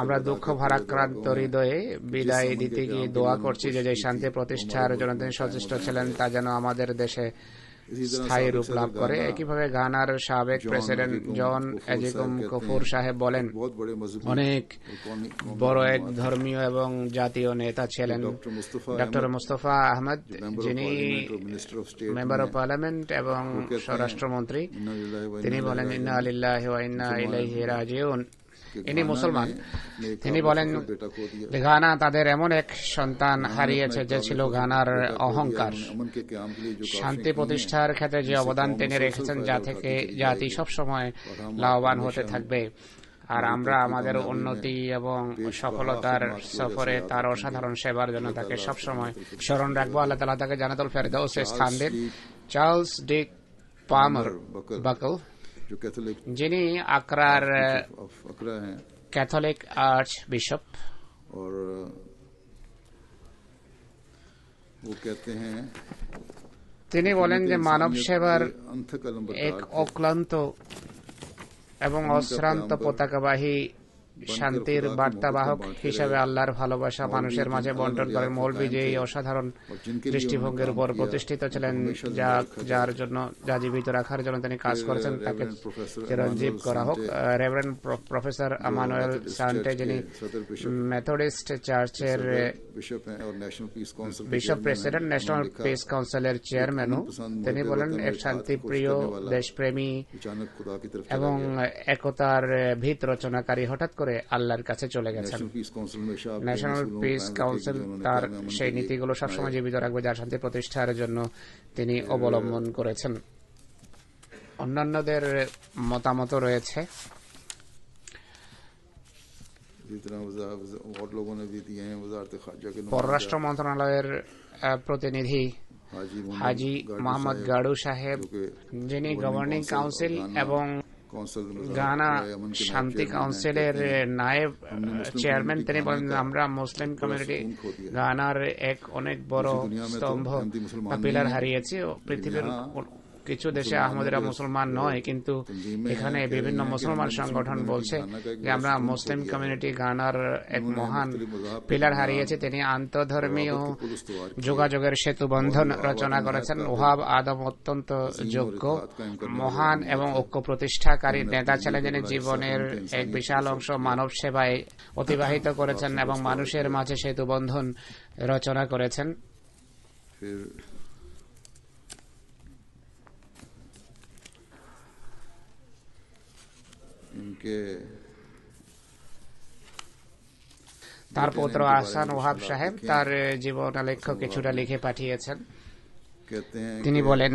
আমরা দুঃখ ভারাক্রান্ত হৃদয়ে বিদায় দিতে গিয়ে দোয়া করছি যে শান্তি প্রতিষ্ঠার জন্য তিনি সচেষ্ট ছিলেন তা যেন আমাদের দেশে স্থায়ী রূপ লাভ করে। একইভাবে ঘানার সাবেক প্রেসিডেন্ট জন এজিকুম কফুর সাহেব বলেন, অনেক বড় এক ধর্মীয় এবং জাতীয় নেতা ছিলেন ডক্টর মুস্তফা আহমদ, যিনি মেম্বার অফ পার্লামেন্ট এবং স্বরাষ্ট্রমন্ত্রী। তিনি বলেন, ইন্না লিল্লাহি ওয়া ইন্না ইলাইহি রাজিউন। ইনি মুসলমান। তিনি বলেন, ঘানা তাদের এমন এক সন্তান হারিয়েছে যে ছিল ঘানার অহংকার। শান্তি প্রতিষ্ঠার ক্ষেত্রে যে অবদান তিনি রেখেছেন, যা থেকে জাতি সবসময় লাভবান হতে থাকবে। আর আমরা আমাদের উন্নতি এবং সফলতার সফরে তার অসাধারণ সেবার জন্য তাকে সবসময় স্মরণ রাখবো। আল্লাহ তাআলা তাকে জান্নাতুল ফেরদাউসে স্থান দিন। চার্লস ডি পামার বাকল, যিনি আকরার कैथोलिक आर्च बिशप, और वो कहते हैं, তিনি বলেন যে মানব সেবার এক অক্লান্ত এবং অশ্রান্ত পতাকাবাহী শান্তির বার্তাবাহক হিসাবে আল্লাহর ভালোবাসা মানুষের মাঝে বন্টন করেন। মৌলভী যে অসাধারণ দৃষ্টিভঙ্গির উপর প্রতিষ্ঠিত ছিলেন, যার জন্য যা জীবিত রাখার জন্য তিনি কাজ করেছেন, তাকে চিরঞ্জীব করা হোক। রেভারেন্ড প্রফেসর আমানুয়েল সান্টে, যিনি মেথডিস্ট চার্চের বিশপ প্রেসিডেন্ট, ন্যাশনাল পিস কাউন্সিলের চেয়ারম্যানও, তিনি বলেন, এক শান্তিপ্রিয়, দেশপ্রেমী এবং একতার ভিত রচনাকারী হঠাৎ করে আল্লাহর কাছে চলে গেছেন। ন্যাশনাল পিস কাউন্সিল তার সেই নীতিগুলো সবসময় জীবিত রাখবে যা শান্তি প্রতিষ্ঠার জন্য তিনি অবলম্বন করেছেন। অন্যান্যদের মতামত রয়েছে। পররাষ্ট্র মন্ত্রণালয়ের প্রতিনিধি হাজি মোহাম্মদ গাড়ু সাহেব, যিনি গভর্নিং কাউন্সিল এবং গানা শান্তি কাউন্সিলের নায়েব চেয়ারম্যান, তিনি বলেন, আমরা মুসলিম কমিউনিটি গানার এক অনেক বড় স্তম্ভ পিলার হারিয়েছি। পৃথিবীর কিছু দেশে আহমদিরা মুসলমান নয়, কিন্তু এখানে বিভিন্ন মুসলমান সংগঠন বলছে যে আমরা মুসলিম কমিউনিটি গানার এক মহান পিলার হারিয়েছি। তিনি আন্তঃধর্মীয় যোগাযোগের সেতু বন্ধন রচনা করেছেন। ওহাব আদম অত্যন্ত যোগ্য, মহান এবং ঐক্য প্রতিষ্ঠাকারী নেতা ছিলেন, যিনি জীবনের এক বিশাল অংশ মানব সেবায় অতিবাহিত করেছেন এবং মানুষের মাঝে সেতু বন্ধন রচনা করেছেন। তার পুত্র আহসান ওহাব সাহেব তার জীবনালেখ্য কিছুটা লিখে পাঠিয়েছেন। তিনি বলেন,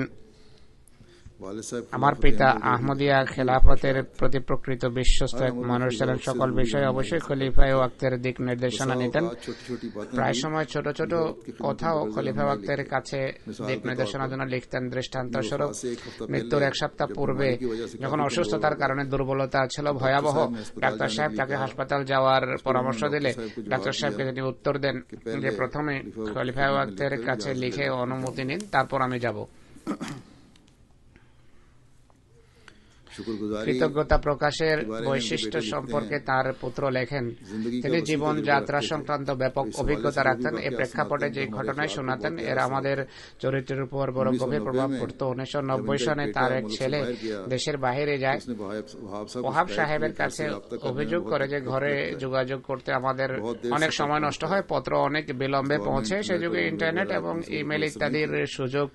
আমার পিতা আহমদিয়া খেলাফতের প্রতি প্রকৃত বিশ্বস্ত এক মানুষ ছিলেন। সকল বিষয়ে অবশ্যই খলিফা ওয়াক্তের দিক নির্দেশনা নিতেন। প্রায় সময় ছোট ছোট কথাও খলিফা ওয়াক্তের কাছে দিক নির্দেশনার জন্য লিখতেন। দৃষ্টান্ত স্বরূপ, মৃত্যুর এক সপ্তাহ পূর্বে যখন অসুস্থতার কারণে দুর্বলতা ছিল ভয়াবহ, ডাক্তার সাহেব তাকে হাসপাতাল যাওয়ার পরামর্শ দিলে ডাক্তার সাহেবকে তিনি উত্তর দেন যে প্রথমে খলিফা ওয়াক্তের কাছে লিখে অনুমতি নিন, তারপর আমি যাব। কৃতজ্ঞতা প্রকাশের বৈশিষ্ট্য সম্পর্কে তার পুত্র লেখেন, তিনি জীবন যাত্রা সংক্রান্ত ব্যাপক অভিজ্ঞতা রাখতেন। এই প্রেক্ষাপটে যে ঘটনায় শোনাতেন এর আমাদের চরিত্রের উপর বড় গভীর প্রভাব পড়ত। 1990 সনে তার এক ছেলে দেশের বাইরে যায়। ওহাব সাহেবের কাছে অভিযোগ করে যে ঘরে যোগাযোগ করতে আমাদের অনেক সময় নষ্ট হয়, পত্র অনেক বিলম্বে পৌঁছে। সে যুগে ইন্টারনেট এবং ইমেল ইত্যাদির সুযোগ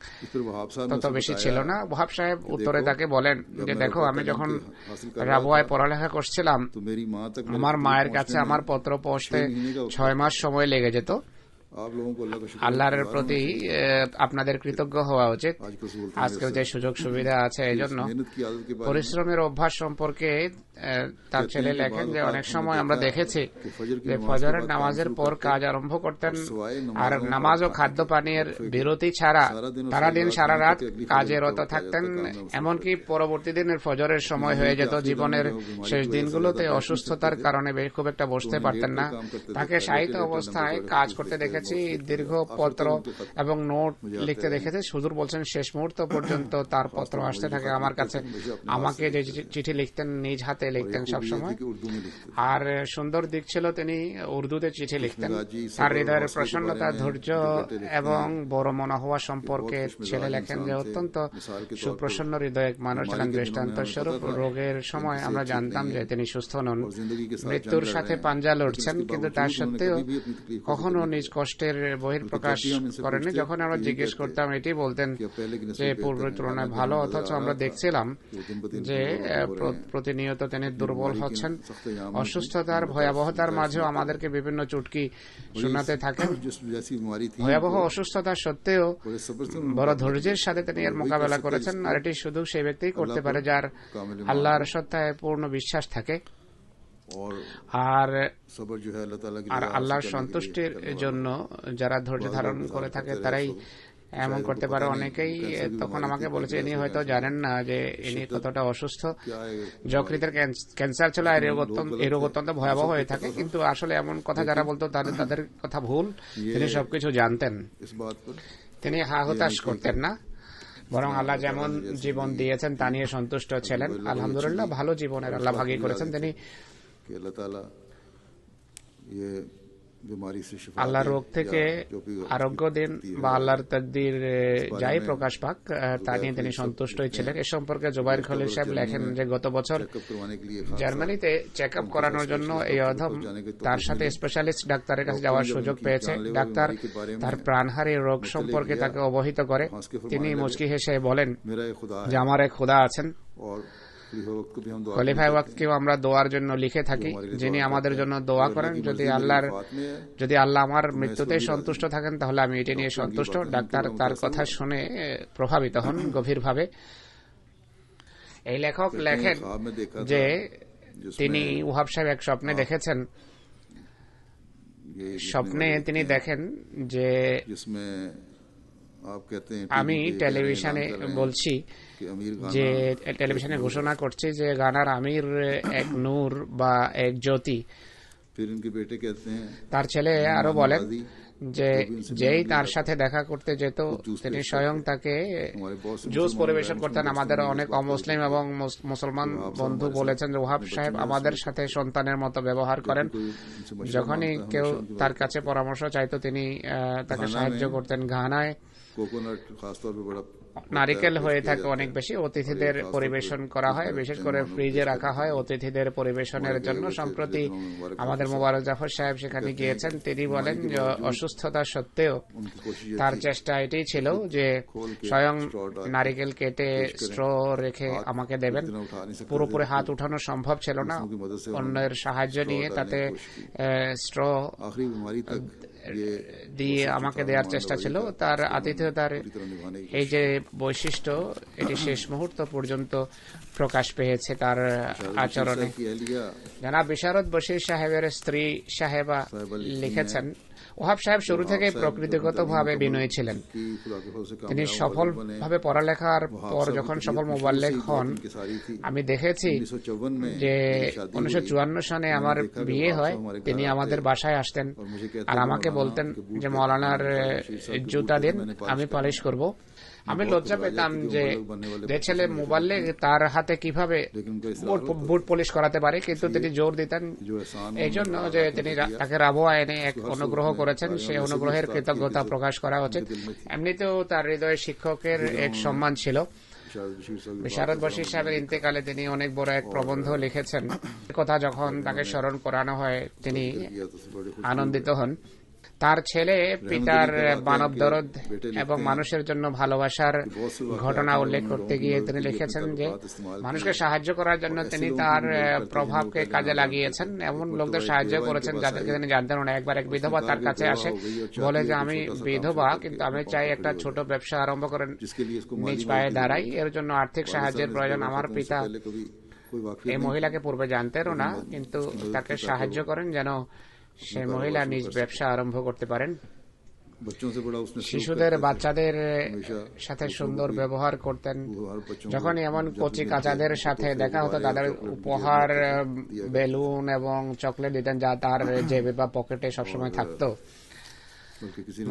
তত বেশি ছিল না। ওহাব সাহেব উত্তরে তাকে বলেন যে, দেখো, আমি যখন রাবুয়ায় পড়ালেখা করছিলাম, আমার মায়ের কাছে আমার পত্র পৌঁছতে 6 মাস সময় লেগে যেত। आप लोगों को अल्लाह का शुक्र আল্লাহর প্রতি আপনাদের কৃতজ্ঞ হওয়া উচিত। आजकल से बोलते আজকের যে সুযোগ সুবিধা আছে এই জন্য मेहनत की आदत के बारे में পরিশ্রমের অভ্যাস সম্পর্কে তার ছেলে লেখেন যে অনেক সময় আমরা দেখেছি যে ফজরের নামাজের পর কাজ আরম্ভ করতেন আর নামাজ ও খাদ্য পানীয়ের বিরতি ছাড়া সারাদিন সারা রাত কাজে রত থাকতেন, এমনকি পরবর্তী দিনের ফজরের সময় হয়ে যেত। জীবনের শেষ দিনগুলোতে অসুস্থতার কারণে খুব একটা বসতে পারতেন না। তাকে শায়িত অবস্থায় কাজ করতে দেখেছি, দীর্ঘ পত্র এবং নোট লিখতে দেখেছি। হুজুর বলছেন শেষ মুহূর্ত পর্যন্ত তার পত্র আসতে থাকে আমার কাছে। আমাকে যে চিঠি লিখতেন নিজ হাতে লিখতেন সবসময়। আর সুন্দর দিক ছিল তিনি উর্দুতে চিঠি লিখতেন। তার হৃদয়ের প্রসন্নতা, ধৈর্য এবং বড় মনা হওয়া সম্পর্কে ছেলে লেখেন যে অত্যন্ত সুপ্রসন্ন হৃদয় মানুষ ছিলেন। দৃষ্টান্ত স্বরূপ রোগের সময় আমরা জানতাম যে তিনি সুস্থ নন, মৃত্যুর সাথে পাঞ্জা লড়ছেন, কিন্তু তার সত্ত্বেও কখনো নিজ কষ্টের বহিঃপ্রকাশ করেননি। যখন আমরা জিজ্ঞেস করতাম এটি বলতেন যে পূর্বের তুলনায় ভালো, অথচ আমরা দেখছিলাম যে প্রতিনিয়ত তিনি দুর্বল হচ্ছেন। অসুস্থতার ভয়াবহতার মাঝেও আমাদেরকে বিভিন্ন চুটকি শোনাতে থাকেন। ভয়াবহ অসুস্থতা সত্ত্বেও বড় ধৈর্যের সাথে তিনি এর মোকাবেলা করেছেন। আর এটি শুধু সেই ব্যক্তিই করতে পারে যার আল্লাহর সত্তায় পূর্ণ বিশ্বাস থাকে। আর আল্লাহর সন্তুষ্টির জন্য যারা ধৈর্য ধারণ করে থাকে তারাই এমন করতে পারে। অনেকেই তখন আমাকে বলেছে ইনি হয়তো জানেন না যে ইনি কতটা অসুস্থ। যকৃতের ক্যান্সার ছিল, এই রোগ অত্যন্ত ভয়াবহ হয়ে থাকে, কিন্তু আসলে এমন কথা যারা বলতো তাদের কথা ভুল। তিনি সবকিছু জানতেন, তিনি হা হতাশ করতেন না, বরং আল্লাহ যেমন জীবন দিয়েছেন তা নিয়ে সন্তুষ্ট ছিলেন। আলহামদুলিল্লাহ, ভালো জীবনের আল্লাহ ভাগী করেছেন তিনি। আল্লাহ রোগ থেকে আরোগ্য দিন বা আল্লাহর তাকদীর যাই প্রকাশ পাক তা নিয়ে তিনি সন্তুষ্টই ছিলেন। এ সম্পর্কে জুবাইর খলিল সাহেব লেখেন যে গত বছর জার্মানিতে চেক আপ করানোর জন্য এই অধম তার সাথে স্পেশালিস্ট ডাক্তারের কাছে যাওয়ার সুযোগ পেয়েছে। ডাক্তার তার প্রাণহারী রোগ সম্পর্কে তাকে অবহিত করে। তিনি মুচকি হেসে বলেন যে আমার এক খোদা আছেন। খলিফায়ে ওয়াক্তকেও আমরা দোয়ার জন্য লিখে থাকি, যিনি আমাদের জন্য দোয়া করেন। যদি আল্লাহ আমার মৃত্যুতে সন্তুষ্ট থাকেন তাহলে আমি এটি নিয়ে সন্তুষ্ট। ডাক্তার তার কথা শুনে প্রভাবিত হন গভীরভাবে। এই লেখক লেখেন যে তিনি ওয়াহাব সাহেব এক স্বপ্নে দেখেছেন। স্বপ্নে তিনি দেখেন যে আমি টেলিভিশনে বলছি যে টেলিভিশনে ঘোষণা করছি যে গানার আমির এক নূর বা এক জ্যোতি। তার ছেলে আরো বলেন যে যেই তার সাথে দেখা করতে যেত তিনি স্বয়ং তাকে জুস পরিবেশন করতেন। আমাদের অনেক অমুসলিম এবং মুসলমান বন্ধু বলেছেন যে ওয়াহাব সাহেব আমাদের সাথে সন্তানের মতো ব্যবহার করেন। যখনই কেউ তার কাছে পরামর্শ চাইতো তিনি তাকে সাহায্য করতেন। ঘানায় নারিকেল হয়ে থাকে অনেক বেশি, অতিথিদের পরিবেশন করা হয়, বিশেষ করে ফ্রিজে রাখা হয় অতিথিদের পরিবেশনের জন্য। সম্প্রতি আমাদের মোবারক জাফর সাহেব সেখানে গিয়েছেন। তিনি বলেন যে অসুস্থতা সত্ত্বেও তার চেষ্টা এটাই ছিল যে স্বয়ং নারিকেল কেটে স্ট্র রেখে আমাকে দেবেন। পুরোপুরি হাত উঠানো সম্ভব ছিল না, অন্যের সাহায্য নিয়ে তাতে স্ট্র দিয়ে আমাকে দেওয়ার চেষ্টা ছিল। তার আতিথেয়তার এই যে বৈশিষ্ট্য এটি শেষ মুহূর্ত পর্যন্ত প্রকাশ পেয়েছে তার আচরণে। জনাব বিশারত বশির সাহেবের স্ত্রী সাহেবা লিখেছেন ওয়াহাব সাহেব শুরু থেকে প্রকৃতিগতভাবে বিনয়ী ছিলেন। তিনি সফলভাবে পড়ালেখার পর যখন সফল মোবাল্লেগ হন, আমি দেখেছি যে 1954 সনে আমার বিয়ে হয়, তিনি আমাদের বাসায় আসতেন আর আমাকে বলতেন যে মৌলানার জুতা দিন, আমি পালিশ করব। আমি লজ্জা পেতাম যে ছেলে মোবাল্লেগ তার হাতে কিভাবে বুট পলিশ করাতে পারে, কিন্তু তিনি জোর দিতেন এই জন্য যে তিনি তাকে রাবওয়া এনে এক অনুগ্রহ করেছেন, সেই অনুগ্রহের কৃতজ্ঞতা প্রকাশ করা উচিত। এমনিতেও তার হৃদয়ে শিক্ষকের এক সম্মান ছিল। বিশারত বশির সাহেবের ইন্তেকালে তিনি অনেক বড় এক প্রবন্ধ লিখেছেন। কথা যখন তাকে স্মরণ করানো হয় তিনি আনন্দিত হন। তার ছেলে পিতার মানব দরদ এবং মানুষের জন্য ভালোবাসার ঘটনা উল্লেখ করতে গিয়ে তিনি লিখেছেন যে মানুষকে সাহায্য করার জন্য তিনি তার প্রভাবকে কাজে লাগিয়েছেন, এমন লোকদের সাহায্য করেছেন যাদেরকে তিনি জানতেন না। একবার এক বিধবা তার কাছে আসে, বলে যে আমি বিধবা, কিন্তু আমি চাই একটা ছোট ব্যবসা আরম্ভ করেন, নিজ পায়ে দাঁড়াই, এর জন্য আর্থিক সাহায্যের প্রয়োজন। আমার পিতা এই মহিলাকে পূর্বে জানতেনও না, কিন্তু তাকে সাহায্য করেন যেন সে মহিলা নিজ ব্যবসা আরম্ভ করতে পারেন। শিশুদের বাচ্চাদের সাথে সুন্দর ব্যবহার করতেন। যখনই এমন কচি কাচাদের সাথে দেখা হতো তাদের উপহার বেলুন এবং চকলেট দিতেন, যা তার জেবে বা পকেটে সবসময় থাকতো।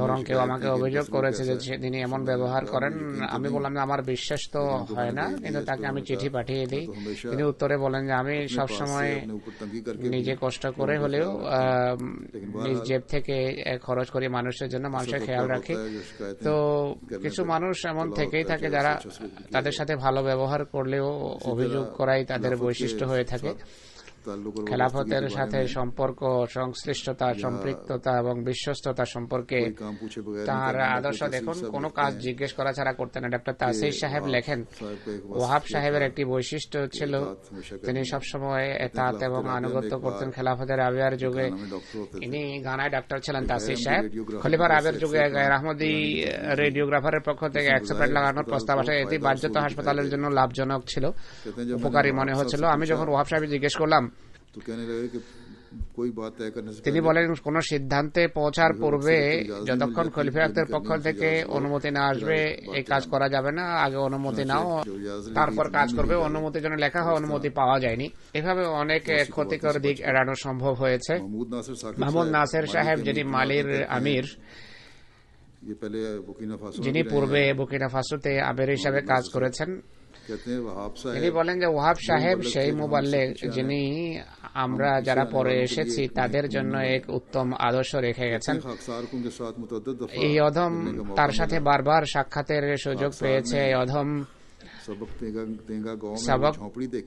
বরং কেউ আমাকে অভিযোগ করেছে যে তিনি এমন ব্যবহার করেন। আমি বললাম যে আমার বিশ্বাস তো হয় না, কিন্তু তাকে আমি চিঠি পাঠিয়ে দিই। তিনি উত্তরে বলেন যে আমি সবসময় নিজে কষ্ট করে হলেও নিজ জেব থেকে খরচ করি মানুষের জন্য, মানুষের খেয়াল রাখি। তো কিছু মানুষ এমন থেকেই থাকে যারা তাদের সাথে ভালো ব্যবহার করলেও অভিযোগ করাই তাদের বৈশিষ্ট্য হয়ে থাকে। খেলাফতের সাথে সম্পর্ক, সংশ্লিষ্টতা, সম্পৃক্ততা এবং বিশ্বস্ততা সম্পর্কে তার আদর্শ দেখুন। কোনো কাজ জিজ্ঞেস করা ছাড়া করতেন না। ডক্টর তাসির সাহেব লেখেন, ওয়াহাব সাহেবের একটি বৈশিষ্ট্য ছিল, তিনি সবসময় এতাত এবং আনুগত্য করতেন। খেলাফতের রাবিয়ার যুগে, ইনি গানায় ডাক্তার ছিলেন তাসির সাহেব। খলিফা রাবিয়ার যুগে গায়ের আহমদি রেডিওগ্রাফারের পক্ষ থেকে অ্যাক্সেপ্ট লাগানোর প্রস্তাব আসে। এটি বাহ্যত হাসপাতালের জন্য লাভজনক ছিল, উপকারী মনে হচ্ছিল। আমি যখন ওয়াহাব সাহেব জিজ্ঞেস করলাম, তিনি বলেন কোন সিদ্ধান্তে পৌঁছার পূর্বে যতক্ষণ খলিফাদের পক্ষ থেকে অনুমতি না আসবে এই কাজ করা যাবে না, আগে অনুমতি নাও তারপর কাজ করবে। অনুমতির জন্য লেখা হয়, অনুমতি পাওয়া যায়নি। এভাবে অনেক ক্ষতিকর দিক এড়ানো সম্ভব হয়েছে। মাহমুদ নাসের সাহেব, যিনি মালির আমির, যিনি পূর্বে বুকিনা ফাসোতে আমির হিসাবে কাজ করেছেন, তিনি বলেন যে ওয়াহাব সাহেব সেই মুবাল্লিগ যিনি আমরা যারা পরে এসেছি তাদের জন্য এক উত্তম আদর্শ রেখে গেছেন। এই অধম তার সাথে বারবার সাক্ষাতের সুযোগ পেয়েছে। এই অধম সাবক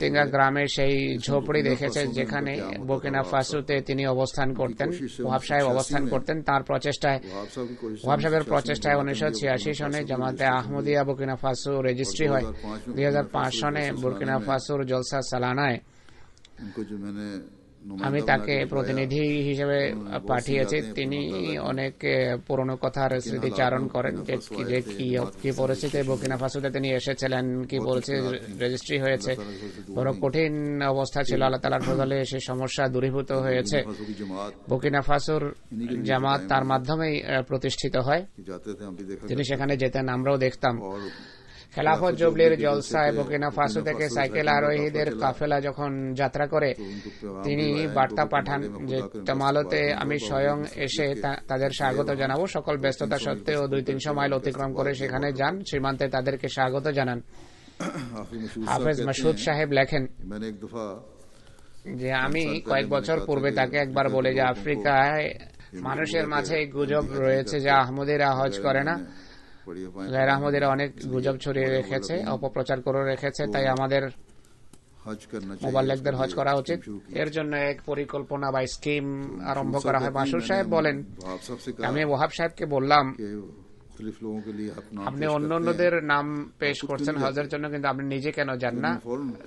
তেঙ্গা গ্রামে সেই ঝোপড়ি দেখেছে যেখানে বুকিনা ফাসোতে তিনি অবস্থান করতেন, ওয়াহাব সাহেব অবস্থান করতেন। তার প্রচেষ্টায়, ওয়াহাব সাহেবের প্রচেষ্টায় 1986 সনে জামাতে আহমদিয়া বুকিনা ফাসো রেজিস্ট্রি হয়। 2005 সনে বুকিনা ফাসোর জলসা সালানায় আমি তাকে প্রতিনিধি হিসেবে পাঠিয়েছি। তিনি অনেক পুরনো কথার স্মৃতিচারণ করেন যে কি পরিস্থিতি বুকিনা ফাসোতে তিনি এসেছিলেন, কি পরিস্থিতি রেজিস্ট্রি হয়েছে। বড় কঠিন অবস্থা ছিল, আল্লাহ তাআলার ফজলে সে সমস্যা দূরীভূত হয়েছে। বুকিনা ফাসোর জামাত তার মাধ্যমেই প্রতিষ্ঠিত হয়। তিনি সেখানে যেতেন, আমরাও দেখতাম। খেলাফত জুবলির জলসায় বুকিনা ফাসো থেকে সাইকেল আরোহীদের কাফেলা যখন যাত্রা করে, তিনি বার্তা পাঠান যে তামালতে আমি স্বয়ং এসে তাদের স্বাগত জানাবো। সকল ব্যস্ততা সত্ত্বেও 200-300 মাইল অতিক্রম করে সেখানে যান, সীমান্তে তাদেরকে স্বাগত জানান। হাফেজ মাসুদ সাহেব লেখেন যে আমি কয়েক বছর পূর্বে তাকে একবার বলে যে আফ্রিকায় মানুষের মাঝে গুজব রয়েছে যে আহমদিরা হজ করে না, গায়ের আহমদিরা অনেক গুজব ছড়িয়ে রেখেছে, অপপ্রচার করে রেখেছে, তাই আমাদের মুবাল্লিগদের হজ করা উচিত। এর জন্য এক পরিকল্পনা বা স্কিম আরম্ভ করা হয়। মাসুদ সাহেব বলেন, আমি ওয়াহাব সাহেবকে বললাম আপনি অন্যদের নাম পেশ করছেন হজের জন্য, কিন্তু আপনি নিজে কেন যান না?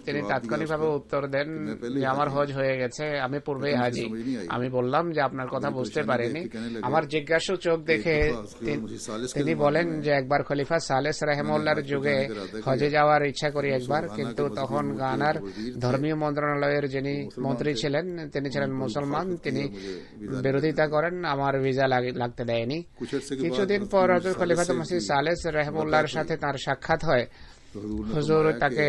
তিনি তাৎক্ষণিকভাবে উত্তর দেন যে আমার হজ হয়ে গেছে, আমি পূর্বেই হাজি। আমি বললাম যে আপনার কথা বুঝতে পারিনি। আমার জিজ্ঞাসু চোখ দেখে তিনি বলেন যে একবার খলিফা সালেস রাহিমাহুল্লাহর যুগে হজে যাওয়ার ইচ্ছা করি একবার, কিন্তু তখন গানার ধর্মীয় মন্ত্রণালয়ের যিনি মন্ত্রী ছিলেন তিনি ছিলেন মুসলমান, তিনি বিরোধিতা করেন, আমার ভিসা লাগতে দেয়নি। কিছুদিন পর খলিফাতুল মসিহ সালেস রাহিমাহুল্লাহর সাথে তার সাক্ষাৎ হয়। হুজুর তাকে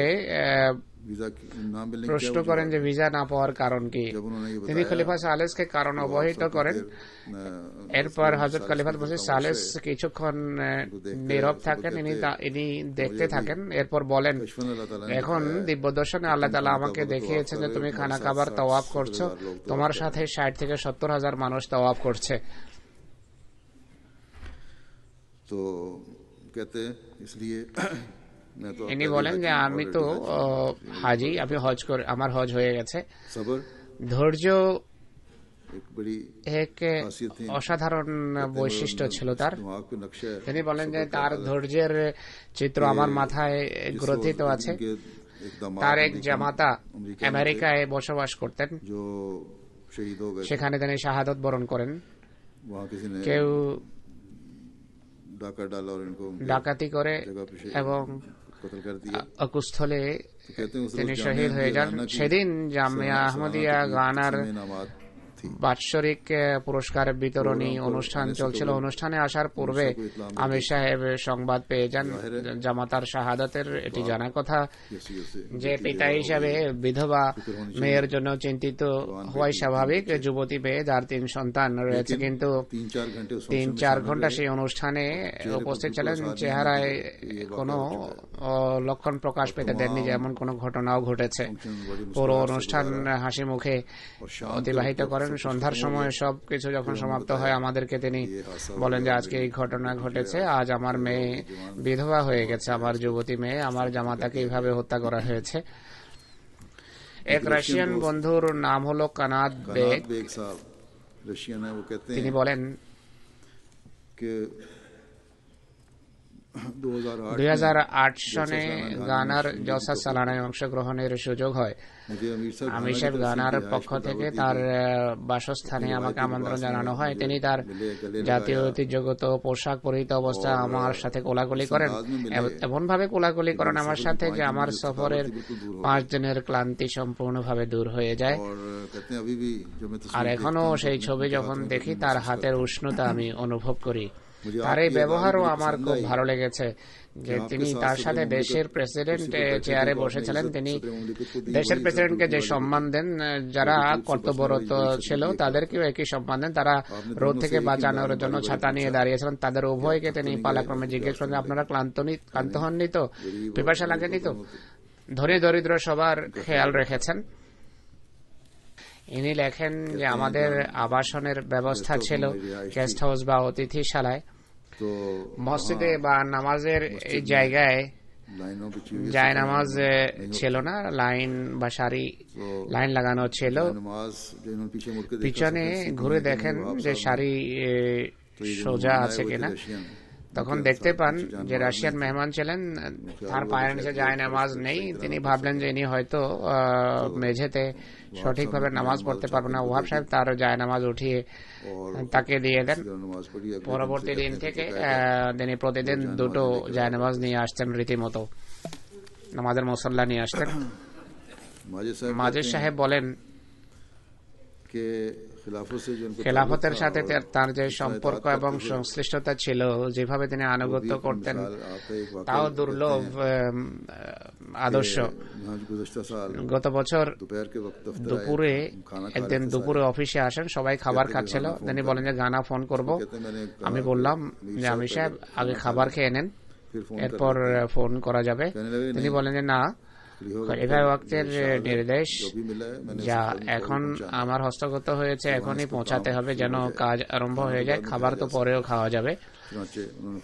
প্রশ্ন করেন যে ভিসা না পাওয়ার কারণ কি। তিনি খলিফা সালেসকে কারণ অবহিত করেন। এরপর হযরত খলিফাতুল মসিহ সালেস কিছুক্ষণ নীরব থাকেন, ইনি দেখতে থাকেন। এরপর বলেন, এখন দিব্য দর্শনে আল্লাহ তাআলা আমাকে দেখিয়েছেন যে তুমি খানা কাবার তাওয়াফ করছো, তোমার সাথে 60 থেকে 70 হাজার মানুষ তাওয়াফ করছে। ইনি বলেন যে আমি তো হাজি, আমি হজ করে আমার হজ হয়ে গেছে। ধৈর্য एक बड़ी এক অসাধারণ বৈশিষ্ট্য ছিল তার। दिमाग पे नक्शा है তিনি বলেন যে তার ধৈর্যের চিত্র আমার মাথায় গ্রথিত আছে। के एक दामाद তার এক জামাতা আমেরিকায় বসবাস করতেন, जो शहीद हो गए, সেখানে তিনি শাহাদত বরণ করেন। वहाँ किसी ने কেউ डाका डाला और इनको ডাকাতি করে जगह पे এবং कत्ल कर दिया। অকুস্থলে कहते हैं उस তিনি रोज শহীদ হয়ে যান। गाना की সেদিন জামিয়া আহমদিয়া গানার इनामात थी। বাৎসরিক পুরস্কার বিতরণী অনুষ্ঠান চলছিল। অনুষ্ঠানে আসার পূর্বে আমির সাহেব সংবাদ পেয়ে যান জামাতার শাহাদাতের। এটি জানা কথা যে পিতা হিসাবে বিধবা মেয়ের জন্য চিন্তিত হওয়াই স্বাভাবিক। যুবতী মেয়ে যার 3 সন্তান রয়েছে, কিন্তু 3-4 ঘন্টা সেই অনুষ্ঠানে উপস্থিত ছিলেন। চেহারায় কোনো লক্ষণ প্রকাশ পেতে দেননি যে এমন কোনো ঘটনাও ঘটেছে। পুরো অনুষ্ঠান হাসি মুখে অতিবাহিত করেন। সন্ধ্যার সময় সবকিছু যখন সমাপ্ত হয় আমাদেরকে তিনি বলেন যে আজকে এই ঘটনা ঘটেছে, আজ আমার মেয়ে বিধবা হয়ে গেছে, আমার যুবতী মেয়ে, আমার জামাতাকে এইভাবে হত্যা করা হয়েছে। এক রাশিয়ান বন্ধুর নাম হলো কানাদ বেগ। তিনি বলেন 2008 সনে গানার জলসা সালানায় অংশগ্রহণের সুযোগ হয়। আমির সাহেব গানার পক্ষ থেকে তার বাসস্থানে আমাকে আমন্ত্রণ জানানো হয়। তিনি তার জাতীয় ঐতিহ্যগত পোশাক পরিহিত অবস্থায় আমার সাথে কোলাকুলি করেন, এমন ভাবে কোলাকুলি করেন আমার সাথে যে আমার সফরের 5 দিনের ক্লান্তি সম্পূর্ণভাবে দূর হয়ে যায়। আর এখনো সেই ছবি যখন দেখি তার হাতের উষ্ণতা আমি অনুভব করি। তার এই ব্যবহারও আমার খুব ভালো লেগেছে যে তিনি তার সাথে দেশের প্রেসিডেন্ট চেয়ারে বসেছিলেন। তিনি দেশের প্রেসিডেন্টকে যে সম্মান দেন, যারা কর্তব্যরত ছিল তাদেরকেও একই সম্মান দেন। তারা রোদ থেকে বাঁচানোর জন্য ছাতা নিয়ে দাঁড়িয়েছিলেন। তাদের উভয়কে তিনি পালাক্রমে জিজ্ঞেস করেন, আপনারা ক্লান্ত হননি তো, পিপাসা লাগেনি তো? ধনী দরিদ্র সবার খেয়াল রেখেছেন। ইনি লেখেন যে আমাদের আবাসনের ব্যবস্থা ছিল গেস্ট হাউস বা অতিথিশালায়। মসজিদে বা নামাজের এই জায়গায় জায়নামাজ ছিল না, লাইন বা সারি লাইন লাগানো ছিল। পিছনে ঘুরে দেখেন যে সারি সোজা আছে কিনা। তখন দেখতে পান যে রাশিয়ান মেহমান ছিলেন, তার পায়ের নিচে জায়নামাজ নেই। তিনি ভাবলেন যে ইনি হয়তো মেঝেতে সঠিকভাবে নামাজ পড়তে পারবে না। ওয়াহাব সাহেব তার জায়নামাজ উঠিয়ে তাকে দিয়ে দেন। পরবর্তী দিন থেকে তিনি প্রতিদিন 2টো জায়নামাজ নিয়ে আসতেন, রীতিমতো নামাজের মুসল্লা নিয়ে আসতেন। মাজেদ সাহেব বলেন খেলাফতের সাথে তার যে সম্পর্ক এবং সংশ্লিষ্টতা ছিল, যেভাবে তিনি আনুগত্য করতেন, তাও দুর্লভ আদর্শ। গত বছর দুপুরে একদিন দুপুরে অফিসে আসেন, সবাই খাবার খাচ্ছিল। তিনি বলেন যে গানা ফোন করব। আমি বললাম যে আমির সাহেব আগে খাবার খেয়ে নেন, এরপর ফোন করা যাবে। তিনি বলেন যে না, খলিফা ওয়াক্তের নির্দেশ যা এখন আমার হস্তগত হয়েছে এখনই পৌঁছাতে হবে, যেন কাজ আরম্ভ হয়ে যায়। খাবার তো পরেও খাওয়া যাবে।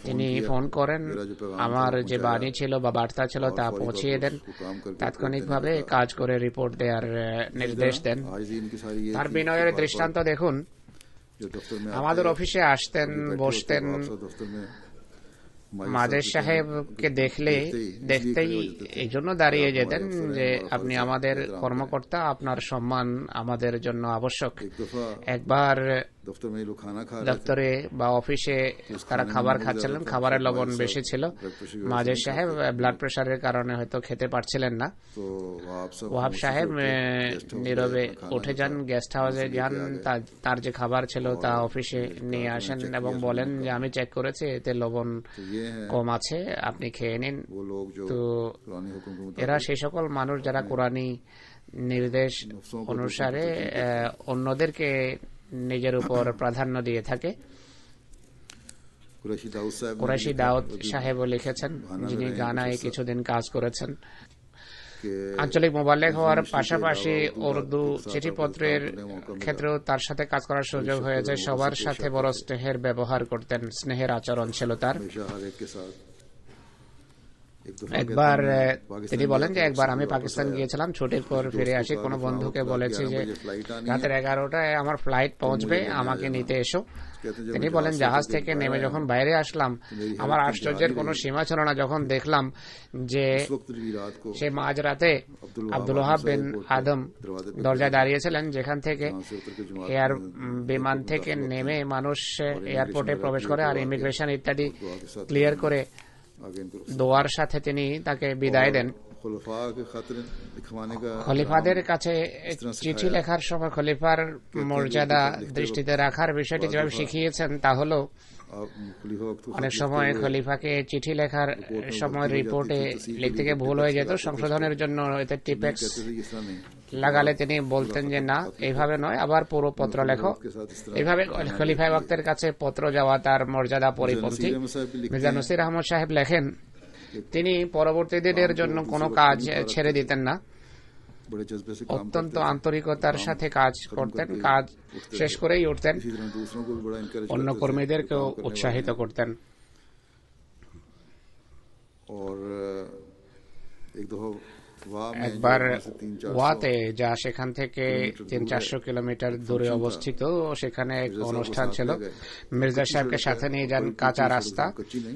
তিনি ফোন করেন, আমার যে বাণী ছিল বা বার্তা ছিল তা পৌঁছিয়ে দেন। তাৎক্ষণিকভাবে কাজ করে রিপোর্ট দেওয়ার নির্দেশ দেন। তার বিনয়ের দৃষ্টান্ত দেখুন। আমাদের অফিসে আসতেন, বসতেন। মাজেদ সাহেবকে দেখতেই এই জন্য দাঁড়িয়ে যেতেন যে আপনি আমাদের কর্মকর্তা, আপনার সম্মান আমাদের জন্য আবশ্যক। একবার দপ্তরে বা অফিসে তারা খাবার খাচ্ছিলেন, খাবারের লবণ বেশি ছিল। মাজেদ সাহেব ব্লাড প্রেশারের কারণে হয়তো খেতে পারছিলেন না। ওয়াহাব সাহেব নীরবে উঠে যান, গেস্ট হাউসে যান, তার যে খাবার ছিল তা অফিসে নিয়ে আসেন এবং বলেন যে আমি চেক করেছি, এতে লবণ কম আছে, আপনি খেয়ে নিন। তো এরা সেই সকল মানুষ যারা কোরআনী নির্দেশ অনুসারে অন্যদেরকে নিজের উপর প্রাধান্য দিয়ে থাকে। কুরাইশি দাউদ সাহেবও লিখেছেন, যিনি গানায় কিছুদিন কাজ করেছেন। আঞ্চলিক মোবাল্লেগ হওয়ার পাশাপাশি উর্দু চিঠিপত্রের ক্ষেত্রেও তার সাথে কাজ করার সুযোগ হয়েছে। সবার সাথে বড় স্নেহের ব্যবহার করতেন, স্নেহের আচরণ ছিল তার। একবার তিনি বলেন যে একবার আমি পাকিস্তান গিয়েছিলাম, ছুটির পর ফিরে আসি, কোনো বন্ধুকে বলেছি যে রাতের 11টায় আমার ফ্লাইট পৌঁছবে, আমাকে নিতে এসো। তিনি বলেন জাহাজ থেকে নেমে যখন বাইরে আসলাম, আমার আশ্চর্যের কোনো সীমা ছিল না যখন দেখলাম যে সে মাঝরাতে আব্দুল ওয়াহাব বিন আদম দরজায় দাঁড়িয়েছিলেন, যেখান থেকে বিমান থেকে নেমে মানুষ এয়ারপোর্টে প্রবেশ করে আর ইমিগ্রেশন ইত্যাদি ক্লিয়ার করে দোয়ার সাথে তিনি তাকে বিদায় দেন। খলিফাদের কাছে চিঠি লেখার সময় খলিফার মর্যাদা দৃষ্টিতে রাখার বিষয়টি যেভাবে শিখিয়েছেন তা হলো অনেক সময় খলিফাকে চিঠি লেখার সময় রিপোর্টে লিখতে গিয়ে ভুল হয়ে যেত, সংশোধনের জন্য এতে টিপেক্স লাগালে তিনি বলতেন যে না এইভাবে নয়, আবার পুরো পত্র লেখো। এইভাবে খলিফা ওয়াক্তের কাছে পত্র যাওয়া তার মর্যাদা পরিপন্থী। মির্জা নসির আহমদ সাহেব লেখেন তিনি পরবর্তী দিনের জন্য কোনো কাজ ছেড়ে দিতেন না, অত্যন্ত আন্তরিকতার সাথে কাজ করতেন, কাজ শেষ করেই উঠতেন, অন্য কর্মীদেরকেও উৎসাহিত করতেন। একবার ওয়াতে, যা সেখান থেকে 300-400 কিলোমিটার দূরে অবস্থিত, সেখানে এক অনুষ্ঠান ছিল। মির্জা সাহেবকে সাথে নিয়ে যান। কাঁচা রাস্তা,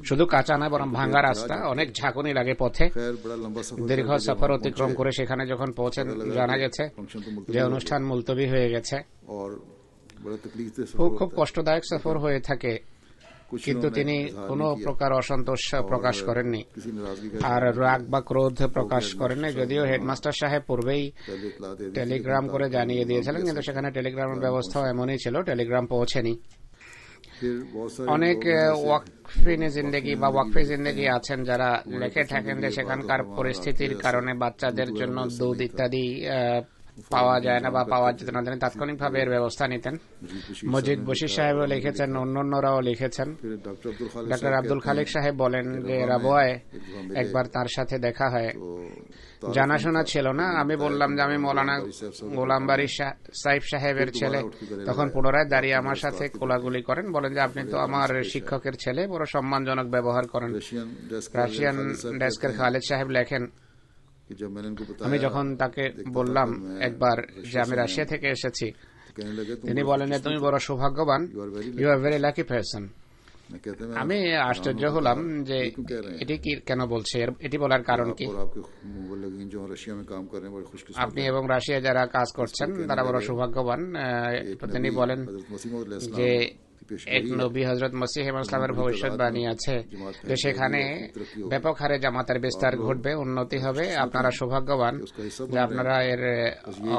শুধু কাঁচা নয় বরং ভাঙ্গা রাস্তা, অনেক ঝাঁকুনি লাগে পথে। দীর্ঘ সফর অতিক্রম করে সেখানে যখন পৌঁছেন জানা গেছে যে অনুষ্ঠান মুলতবি হয়ে গেছে। খুব কষ্টদায়ক সফর হয়ে থাকে, কিন্তু তিনি কোনো প্রকার অসন্তোষ প্রকাশ করেননি আর রাগ বা ক্রোধ প্রকাশ করেননি। যদিও হেডমাস্টার সাহেব পূর্বেই টেলিগ্রাম করে জানিয়ে দিয়েছিলেন, কিন্তু সেখানে টেলিগ্রামের ব্যবস্থা এমনই ছিল, টেলিগ্রাম পৌঁছেনি। অনেক ওয়াকফি জিন্দেগি আছেন যারা লেখে থাকেন যে সেখানকার পরিস্থিতির কারণে বাচ্চাদের জন্য দুধ ইত্যাদি পাওয়া যায় না বা পাওয়া যেত না, তিনি তাৎক্ষণিকভাবে এর ব্যবস্থা নিতেন। মজিদ বশির সাহেবও লিখেছেন, অন্যান্যরাও লিখেছেন। ডক্টর আব্দুল খালিক সাহেব বলেন যে রাবোয়ায় একবার তার সাথে দেখা হয়, জানাশোনা ছিল না। আমি বললাম যে আমি মৌলানা গোলাম বারী সাইফ সাহেবের ছেলে। তখন পুনরায় দাঁড়িয়ে আমার সাথে কোলাগুলি করেন, বলেন যে আপনি তো আমার শিক্ষকের ছেলে, বড় সম্মানজনক ব্যবহার করেন। রাশিয়ান ডেস্কের খালিদ সাহেব লেখেন আমি যখন তাকে বললাম একবার যে আমি রাশিয়া থেকে এসেছি, তিনি বলেন যে তুমি বড় সৌভাগ্যবান, you are very lucky person. আমি আশ্চর্য হলাম যে এটি কি কেন বলছে, এটি বলার কারণ কি? আপনি এবং রাশিয়া যারা কাজ করছেন তারা বড় সৌভাগ্যবান। তিনি বলেন যে এক নবী হযরত মসিহ ইসলামের ভবিষ্যৎবাণী আছে যে সেখানে ব্যাপক হারে জামাতের বিস্তার ঘটবে, উন্নতি হবে। আপনারা সৌভাগ্যবান যে আপনারা এর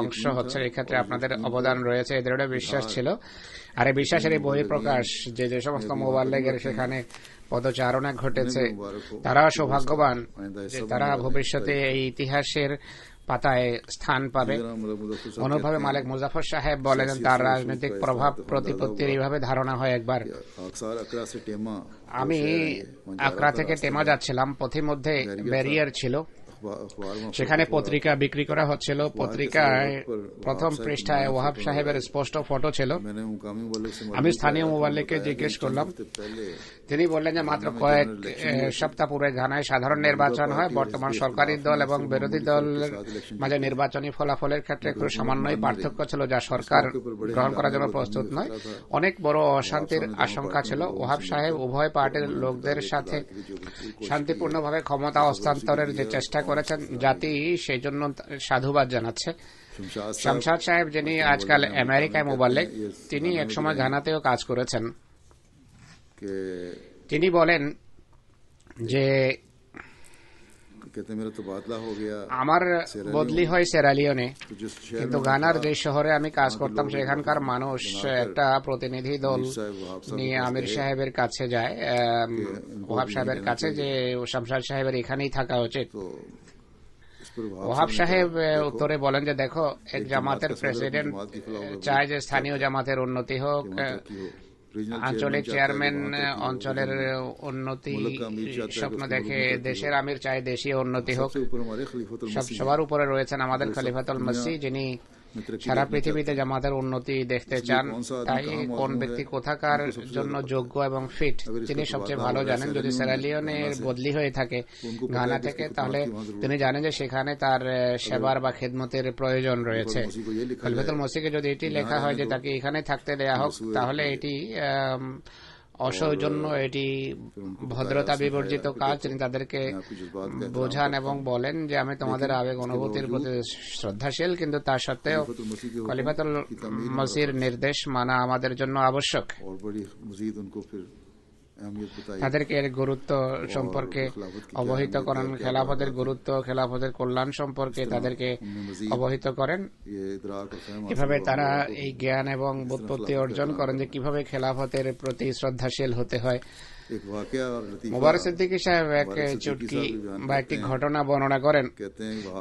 অংশ হচ্ছে, এই ক্ষেত্রে আপনাদের অবদান রয়েছে, এদের একটা বিশ্বাস ছিল। আর এই বিশ্বাসের এই বহিঃপ্রকাশ যে সমস্ত মোবাল্লিগের সেখানে পদচারণা ঘটেছে, তারা সৌভাগ্যবান যে তারা ভবিষ্যতে এই ইতিহাসের পাতায় স্থান পাবে। অনুভাবে মালিক মুজাফর সাহেব বলেন তার রাজনৈতিক প্রভাব প্রতিপত্তির এইভাবে ধারণা হয়। একবার আমি আকরা থেকে টেমা যাচ্ছিলাম, পথিমধ্যে ব্যারিয়ার ছিল, সেখানে পত্রিকা বিক্রি করা হচ্ছিল। পত্রিকায় প্রথম পৃষ্ঠায় ওয়াহাব সাহেবের স্পষ্ট ফটো ছিল। আমি স্থানীয় মোবাল্লিগকে জিজ্ঞেস করলাম, তিনি বললেন যে মাত্র কয়েক সপ্তাহ পূর্বে ঘানায় সাধারণ নির্বাচন হয়, বর্তমান সরকারি দল এবং বিরোধী দলের মাঝে নির্বাচনী ফলাফলের ক্ষেত্রে খুব সামান্যই পার্থক্য ছিল, যা সরকার গ্রহণ করার জন্য প্রস্তুত নয়। অনেক বড় অশান্তির আশঙ্কা ছিল। ওয়াহাব সাহেব উভয় পার্টির লোকদের সাথে শান্তিপূর্ণভাবে ক্ষমতা হস্তান্তরের যে চেষ্টা করেছেন, জাতি সেই জন্য সাধুবাদ জানাচ্ছে। শামশাদ সাহেব, যিনি আজকাল আমেরিকায় মোবাল্লিগ, তিনি একসময় ঘানাতেও কাজ করেছেন। তিনি বলেন যে আমার বদলি হয় সেরালিওনে, কিন্তু ঘানার যে শহরে আমি কাজ করতাম সেখানকার মানুষ একটা প্রতিনিধি দল নিয়ে আমির সাহেবের কাছে যায়, ওয়াহাব সাহেবের কাছে, যে শামশাদ সাহেবের এখানেই থাকা উচিত। ওয়াহাব সাহেব উত্তরে বলেন যে দেখো, এক জামাতের প্রেসিডেন্ট চায় যে স্থানীয় জামাতের উন্নতি হোক, আঞ্চলিক চেয়ারম্যান অঞ্চলের উন্নতি স্বপ্ন দেখে, দেশের আমির চায় দেশীয় উন্নতি হোক। সবার উপরে রয়েছেন আমাদের খলিফাতুল মসিহ, যিনি সারা পৃথিবীতে জামাতের উন্নতি দেখতে চান, তাই কোন ব্যক্তি কোথাকার জন্য যোগ্য এবং ফিট তিনি সবচেয়ে ভালো জানেন। যদি সেরালিওনের বদলি হয়ে থাকে ঘানা থেকে, তাহলে তিনি জানেন যে সেখানে তার সেবার বা খেদমতের প্রয়োজন রয়েছে। খলিফাতুল মসিহকে যদি এটি লেখা হয় যে তাকে এখানে থাকতে দেয়া হোক, তাহলে এটি অসৌজন্য, এটি ভদ্রতা বিবর্জিত কাজ। তিনি তাদেরকে বোঝান এবং বলেন যে আমি তোমাদের আবেগ অনুভূতির প্রতি শ্রদ্ধাশীল, কিন্তু তা সত্ত্বেও খলিফাতুল মসিহর নির্দেশ মানা আমাদের জন্য আবশ্যক। তাদেরকে এর গুরুত্ব সম্পর্কে অবহিত করেন, খেলাফতের গুরুত্ব, খেলাফতের কল্যাণ সম্পর্কে তাদেরকে অবহিত করেন। এভাবে তারা এই জ্ঞান এবং বুৎপত্তি অর্জন করেন যে কিভাবে খেলাফতের প্রতি শ্রদ্ধাশীল হতে হয়। মুবারক সিদ্দিকী সাহেব এক চুটকি বা একটি ঘটনা বর্ণনা করেন।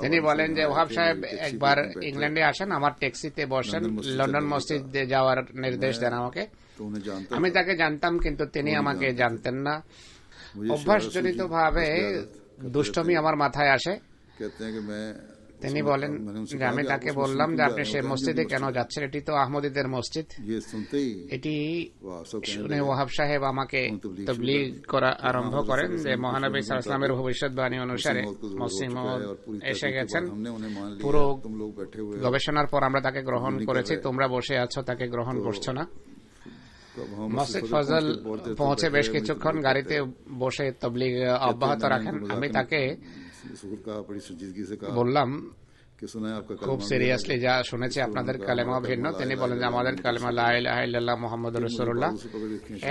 তিনি বলেন যে ওহাব সাহেব একবার ইংল্যান্ডে আসেন, আমার ট্যাক্সিতে বসেন, লন্ডন মসজিদে যাওয়ার নির্দেশ দেন আমাকে। আমি তাকে জানতাম, কিন্তু তিনি আমাকে জানতেন না। অভ্যাসজনিত ভাবে দুষ্টমি আমার মাথায় আসে। তিনি বলেন যে আমি তাকে বললাম যে আপনি সে মসজিদে কেন যাচ্ছেন, এটি তো আহমদীদের মসজিদ। এটি শুনে ওহাব সাহেব আমাকে তাবলীগ করা আরম্ভ করেন যে মহানবী সাল্লাল্লাহু আলাইহি ওয়াসাল্লামের ভবিষ্যৎবাণী অনুসারে মসিহ মউদ এসে গেছেন। পুরো গবেষণার পর আমরা তাকে গ্রহণ করেছি, তোমরা বসে আছো তাকে গ্রহণ করছো না। মসজিদ ফজল পৌঁছে বেশ কিছুক্ষণ গাড়িতে বসে তাবলীগ অব্যাহত রাখেন। আমি তাকে বললাম খুব সিরিয়াসলি, যা শুনেছি আপনাদের কালেমা ভিন্ন। তিনি বলেন যে আমাদের কালেমা লা ইলাহা ইল্লাল্লাহ মুহাম্মাদুর রাসূলুল্লাহ।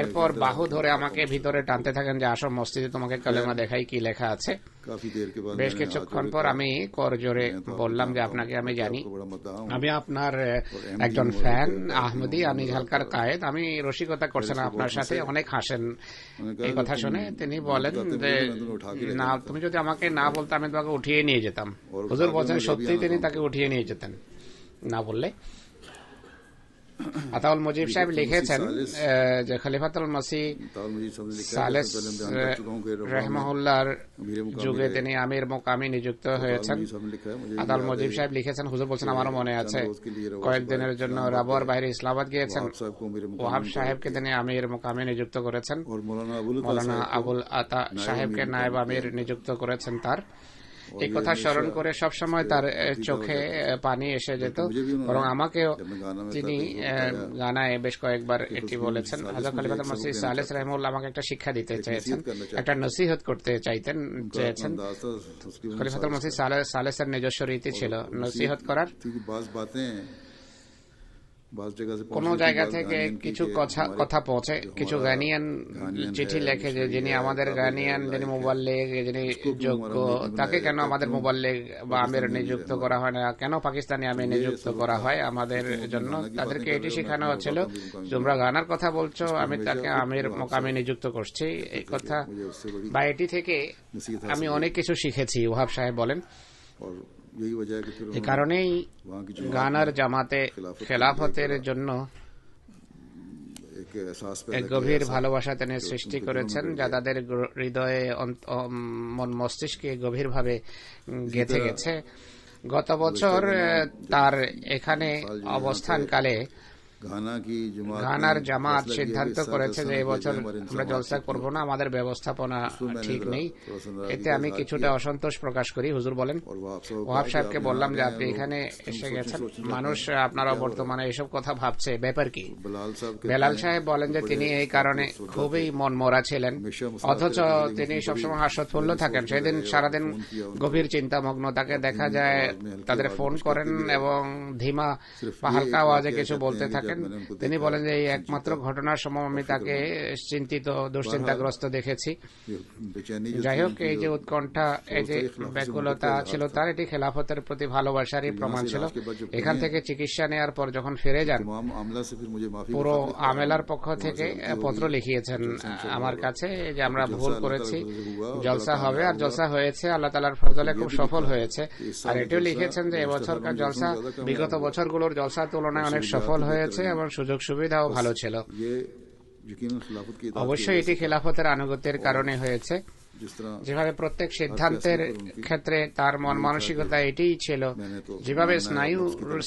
এরপর বাহু ধরে আমাকে ভিতরে টানতে থাকেন যে আসো মসজিদে তোমাকে কালেমা দেখাই কি লেখা আছে। বেশ কিছুক্ষণ পর আমি করজোরে বললাম যে আপনাকে আমি জানি, আমি আপনার একজন ফ্যান আহমদী, আমি হালকার কায়েদ, আমি রসিকতা করছেন আপনার সাথে, অনেক হাসেন। এই কথা শুনে তিনি বলেন যে না, তুমি যদি আমাকে না বলতে আমি তোমাকে উঠিয়ে নিয়ে যেতাম। হুজুর বলছেন সত্যি তিনি তাকে উঠিয়ে নিয়ে যেতেন না বললে। আতাউল মুজিব সাহেব লিখেছেন যে খলিফাতুল মসিহ সালেস রাহমাহুল্লাহর যুগে তিনি আমির মোকামি নিযুক্ত হয়েছেন। আতাউল মুজিব সাহেব লিখেছেন হুজুর বলছেন আমারও মনে আছে, কয়েকদিনের জন্য রাবর বাইরে ইসলামাবাদ গিয়েছেন। ওহাব সাহেবকে তিনি আমির মোকামি নিযুক্ত করেছেন। মৌলানা আবুল আতা সাহেবকে নায়েব আমির নিযুক্ত করেছেন। তার এই কথা স্মরণ করে সবসময় তার চোখে পানি এসে যেত। বরং আমাকেও তিনি গানায় বেশ কয়েকবার এটি বলেছেন। হযরত খলিফাতুল মসিহ সালেস রাহিমাহুল্লাহ আমাকে একটা শিক্ষা দিতে চেয়েছেন, একটা নসিহত করতে চেয়েছেন। খলিফাতুল মসিহ সালেসের নিজস্ব রীতি ছিল নসিহত করার। কোন জায়গা থেকে কিছু কথা পৌঁছে, কিছু গানিয়ান চিঠি লেখে যে যিনি আমাদের গানিয়ান, যিনি মুবাল্লিগ, যিনি যোগ্য, তাকে কেন আমাদের মুবাল্লিগ বা আমির নিযুক্ত করা হয় না, কেন পাকিস্তানি আমির নিযুক্ত করা হয় আমাদের জন্য। তাদেরকে এটি শেখানো হচ্ছিল, তোমরা গানার কথা বলছো, আমি তাকে আমির মোকামে নিযুক্ত করছি। এই কথা বা এটি থেকে আমি অনেক কিছু শিখেছি, ওহাব সাহেব বলেন। এই কারণেই গানার জামাতে খেলাফতের জন্য এক গভীর ভালোবাসা তিনি সৃষ্টি করেছেন, যা তাদের হৃদয়ে মন মস্তিষ্কে গভীরভাবে গেঁথে গেছে। গত বছর তার এখানে অবস্থানকালে ঘানার জামাত সিদ্ধান্ত করেছে যে এবছর আমরা জলসা করব না, আমাদের ব্যবস্থাপনা ঠিক নেই। এতে আমি কিছুটা অসন্তোষ প্রকাশ করি। হুজুর বলেন ওহাব সাহেবকে বললাম যে আপনি এখানে এসে গেছেন, মানুষ আপনারা বর্তমানে এসব কথা ভাবছে, ব্যাপার কি? বেলাল সাহেব বলেন যে তিনি এই কারণে খুবই মনমরা ছিলেন, অথচ তিনি সবসময় হাস্যোৎফুল্ল থাকেন। সেদিন সারাদিন গভীর চিন্তামগ্ন, তাকে দেখা যায় তাদের ফোন করেন এবং ধীমা বা হালকা আওয়াজে কিছু বলতে থাকেন। তিনি বলেন যে এই একমাত্র ঘটনার সময় আমি তাকে চিন্তিত, দুশ্চিন্তাগ্রস্ত দেখেছি। যাই হোক, এই যে উৎকণ্ঠা, এই যে ব্যাকুলতা ছিল তার, এটি খেলাফতের প্রতি ভালোবাসারই প্রমাণ ছিল। এখান থেকে চিকিৎসা নেওয়ার পর যখন ফিরে যান, পুরো আমেলার পক্ষ থেকে পত্র লিখিয়েছেন আমার কাছে যে আমরা ভুল করেছি, জলসা হবে, আর জলসা হয়েছে, আল্লাহ তাআলার ফজলে খুব সফল হয়েছে। আর এটিও লিখেছেন যে এবছরকার জলসা বিগত বছরগুলোর জলসার তুলনায় অনেক সফল হয়েছে এবং সুযোগ সুবিধাও ভালো ছিল। অবশ্যই এটি খেলাফতের আনুগত্যের কারণে হয়েছে। जिस तरह যেভাবে প্রত্যেক সিদ্ধান্তের ক্ষেত্রে তার মন মানসিকতা এটাই ছিল, যেভাবে স্নায়ু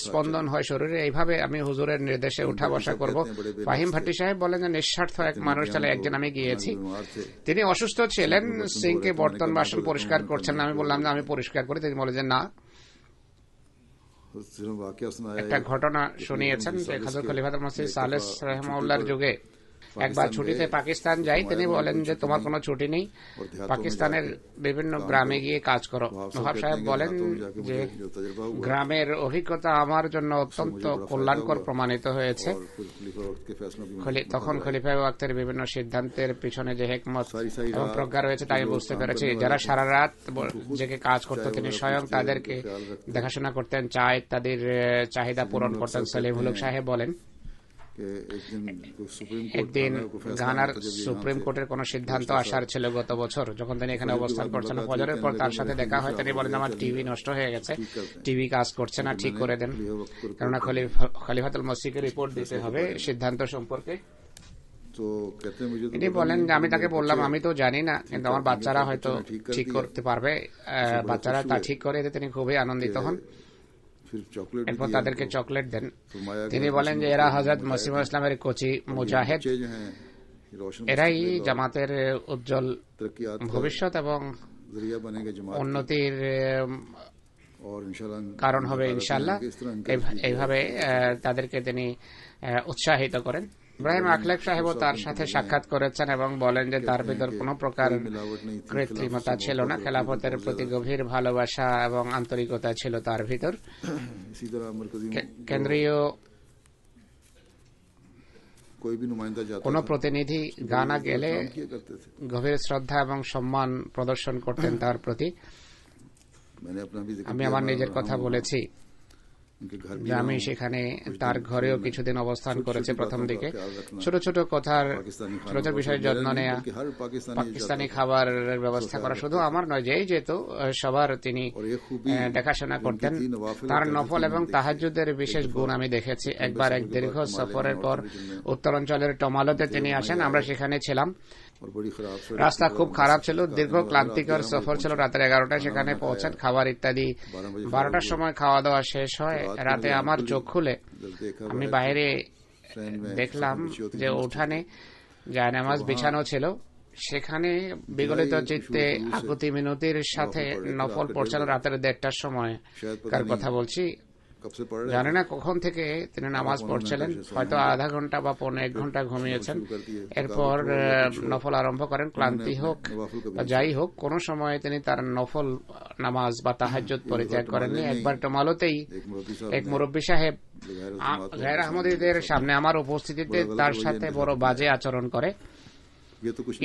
স্পন্দন হয় শরীরে, এইভাবে আমি হুজুরের নির্দেশে উঠা বসা করব। ফাহিম ভাটি সাহেব বলেন যে নিঃস্বার্থ এক মানুষ ছিল। একজন আমি গিয়েছি, তিনি অসুস্থ ছিলেন, সিঙ্কে বর্তন বাসন পরিষ্কার করছেন। আমি বললাম যে আমি পরিষ্কার করি। তিনি বলে যে না। একটা ঘটনা শুনিয়েছেন যে হযরত খলিফাতুল মসিহ সালেস রাহিমাহুল্লাহর যুগে একবার ছুটিতে পাকিস্তান যাই। তিনি বলেন যে তোমার কোনো ছুটি নেই, পাকিস্তানের বিভিন্ন গ্রামে গিয়ে কাজ করো। নওয়াব সাহেব বলেন যে গ্রামের অভিজ্ঞতা আমার জন্য অত্যন্ত কল্যাণকর প্রমাণিত হয়েছে। তখন খলিফা ওয়াক্তের বিভিন্ন সিদ্ধান্তের পিছনে যে হিকমত এবং প্রজ্ঞা রয়েছে তা আমি বুঝতে পেরেছি। যারা সারা রাত জেগে কাজ করতো তিনি স্বয়ং তাদেরকে দেখাশোনা করতেন, চা ইত্যাদির চাহিদা পূরণ করতেন। সলিমুল হক সাহেব বলেন একদিন গানার সুপ্রিম কোর্টের কোন সিদ্ধান্ত আসার ছিল গত বছর, যখন তিনি এখানে অবস্থান করছেন। ফজরের পর তার সাথে দেখা হয়। তিনি বলেন আমার টিভি নষ্ট হয়ে গেছে, টিভি কাজ করছে না, ঠিক করে দেন, কেননা খলিফাতুল মসিহকে রিপোর্ট দিতে হবে সিদ্ধান্ত সম্পর্কে। তিনি বলেন যে আমি তাকে বললাম আমি তো জানি না, কিন্তু আমার বাচ্চারা হয়তো ঠিক করতে পারবে। বাচ্চারা তা ঠিক করে, এতে তিনি খুবই আনন্দিত হন। এরপর তাদেরকে চকলেট দেন। তিনি বলেন যে এরা হযরত মসিহ ইসলামের কোচি মুজাহিদ, এরাই জামাতের উজ্জ্বল ভবিষ্যৎ এবং উন্নতির কারণ হবে ইনশাআল্লাহ। এইভাবে তাদেরকে তিনি উৎসাহিত করেন। ইব্রাহিম আখলাক সাহেবও তার সাথে সাক্ষাৎ করেছেন এবং বলেন যে তার ভিতর কোন প্রকার কৃত্রিমতা ছিল না, খেলাফতের প্রতি গভীর ভালোবাসা এবং আন্তরিকতা ছিল তার ভিতর। কেন্দ্রীয় কোন প্রতিনিধি গানা গেলে গভীর শ্রদ্ধা এবং সম্মান প্রদর্শন করতেন তার প্রতি। আমি আমার নিজের কথা বলেছি যে আমি সেখানে তার ঘরেও কিছুদিন অবস্থান করেছি। প্রথম দিকে ছোট ছোট কথার ছোট ছোট বিষয়ের যত্ন নেয়া, পাকিস্তানি খাবারের ব্যবস্থা করা, শুধু আমার নয়, যেই যেত সবার তিনি দেখাশোনা করতেন। তার নফল এবং তাহাজ্জুদের বিশেষ গুণ আমি দেখেছি। একবার এক দীর্ঘ সফরের পর উত্তরাঞ্চলের টমালোতে তিনি আসেন, আমরা সেখানে ছিলাম। রাস্তা খুব খারাপ ছিল, দীর্ঘ ক্লান্তিকর সফর ছিল। রাতের 11টায় সেখানে পৌঁছেন, খাবার ইত্যাদি 12টার সময় খাওয়া দাওয়া শেষ হয়। রাতে আমার চোখ খুলে আমি বাইরে দেখলাম যে উঠানে জায়নামাজ বিছানো ছিল, সেখানে বিগলিত চিত্তে আকুতি মিনতির সাথে নফল পড়ছেন। রাতের 1:30টার সময় কার কথা বলছি, জানি না কখন থেকে তিনি নামাজ পড়ছিলেন, হয়তো আধা ঘন্টা বা 1.5 ঘন্টা ঘুমিয়েছেন। এরপর নফল আরম্ভ করেন। ক্লান্তি হোক বা যাই হোক, কোন সময় তিনি তার নফল নামাজ বা তাহাজ্জুদ পরিত্যাগ করেননি। একবার টমালোতেই এক মুরব্বী সাহেব গায়র আহমদীদের সামনে আমার উপস্থিতিতে তার সাথে বড় বাজে আচরণ করে।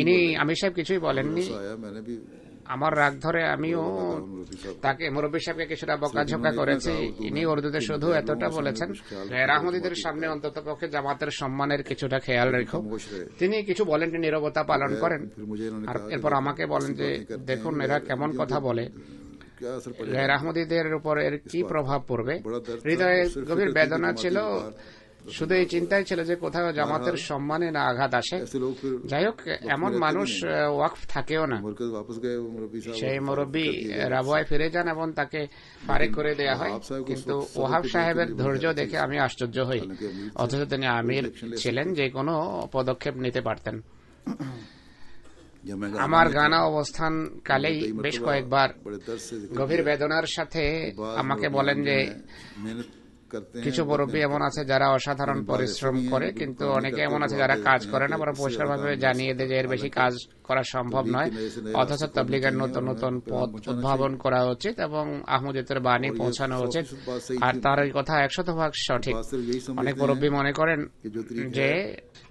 ইনি আমির সাহেব কিছুই বলেননি, আমার রাগ ধরে আমিও তাকে মুরব্বী সাহেবকে কিছুটা বকাঝকা করেছি। ইনি উর্দুতে শুধু এতটা বলেছেন, গায়র আহমদীদের সামনে অন্তত পক্ষে জামাতের সম্মানের কিছুটা খেয়াল রেখো। তিনি কিছু বলেন, নীরবতা পালন করেন। আর এরপর আমাকে বলেন যে দেখুন এরা কেমন কথা বলে, গায়র আহমদীদের উপর এর কি প্রভাব পড়বে। হৃদয়ে গভীর বেদনা ছিল, শুধু এই চিন্তাই ছিল যে কোথাও জামাতের সম্মানে না আঘাত আসে। যাই হোক, এমন মানুষ ওয়াকফ থাকেও না। সেই মুরব্বী রাবুয়ায় ফিরে যান এবং তাকে ফারেক করে দেয়া হয়। কিন্তু ওয়াহাব সাহেবের ধৈর্য দেখে আমি আশ্চর্য হই, অথচ তিনি আমির ছিলেন, যে কোনো পদক্ষেপ নিতে পারতেন। আমার গানা অবস্থান কালেই বেশ কয়েকবার গভীর বেদনার সাথে আমাকে বলেন যে কিছু মুরব্বী এমন আছে যারা অসাধারণ পরিশ্রম করে, কিন্তু অনেকে এমন আছে যারা কাজ করে না, বরং পরিষ্কারভাবে জানিয়ে দেয় যে এর বেশি কাজ করা সম্ভব নয়। অথচ তাবলীগের নতুন নতুন পথ উদ্ভাবন করা উচিত এবং আহমদিয়তের বাণী পৌঁছানো উচিত। আর তার এই কথা 100% সঠিক। অনেক মুরব্বী মনে করেন যে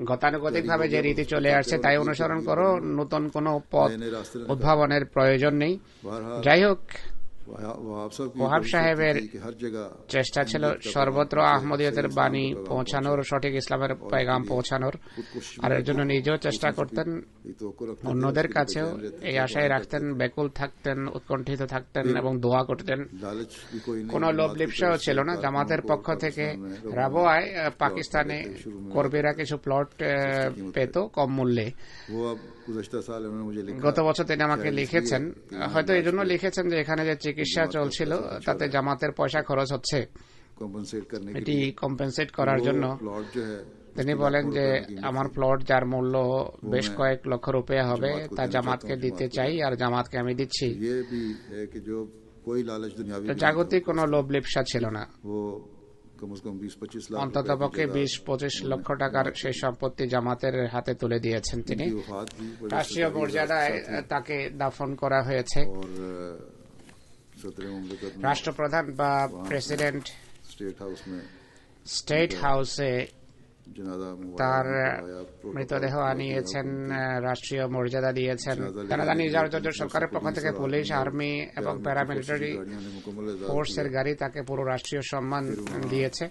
গতানুগতিকভাবে যে রীতি চলে আসছে তাই অনুসরণ করো, নতুন কোনো পথ উদ্ভাবনের প্রয়োজন নেই। যাই হোক, ওহাব সাহেবের চেষ্টা ছিল সর্বত্র আহমদিয়তের বাণী পৌঁছানোর, সঠিক ইসলামের পেগাম পৌঁছানোর, আর এর জন্য নিজেও চেষ্টা করতেন, অন্যদের কাছেও এই আশায় রাখতেন, ব্যাকুল থাকতেন, উৎকণ্ঠিত থাকতেন এবং দোয়া করতেন। কোনো লোভ লিপ্সাও ছিল না। জামাতের পক্ষ থেকে রাবোয়ায় পাকিস্তানে কর্মীরা কিছু প্লট পেত কম মূল্যে। গত বছর তিনি আমাকে লিখেছেন, হয়তো এই জন্য লিখেছেন যে এখানে যে চিকিৎসা চলছিল তাতে জামাতের পয়সা খরচ হচ্ছে, এটি কম্পেনসেট করার জন্য তিনি বলেন যে আমার প্লট যার মূল্য বেশ কয়েক লক্ষ রুপিয়া হবে তা জামাতকে দিতে চাই, আর জামাতকে আমি দিচ্ছি। জাগতিক কোনো লোভ লিপ্সা ছিল না। অন্ততপক্ষে 20-25 লক্ষ টাকার সেই সম্পত্তি জামাতের হাতে তুলে দিয়েছেন তিনি। রাষ্ট্রীয় মর্যাদায় তাকে দাফন করা হয়েছে। রাষ্ট্রপ্রধান বা প্রেসিডেন্ট স্টেট হাউসে তার মৃতদেহ আনিয়েছেন, রাষ্ট্রীয় মর্যাদা দিয়েছেন। জানাজা নিয়ে যাওয়ার জন্য সরকারের পক্ষ থেকে পুলিশ, আর্মি এবং প্যারামিলিটারি ফোর্সের গাড়ি তাকে পুরো রাষ্ট্রীয় সম্মান দিয়েছে।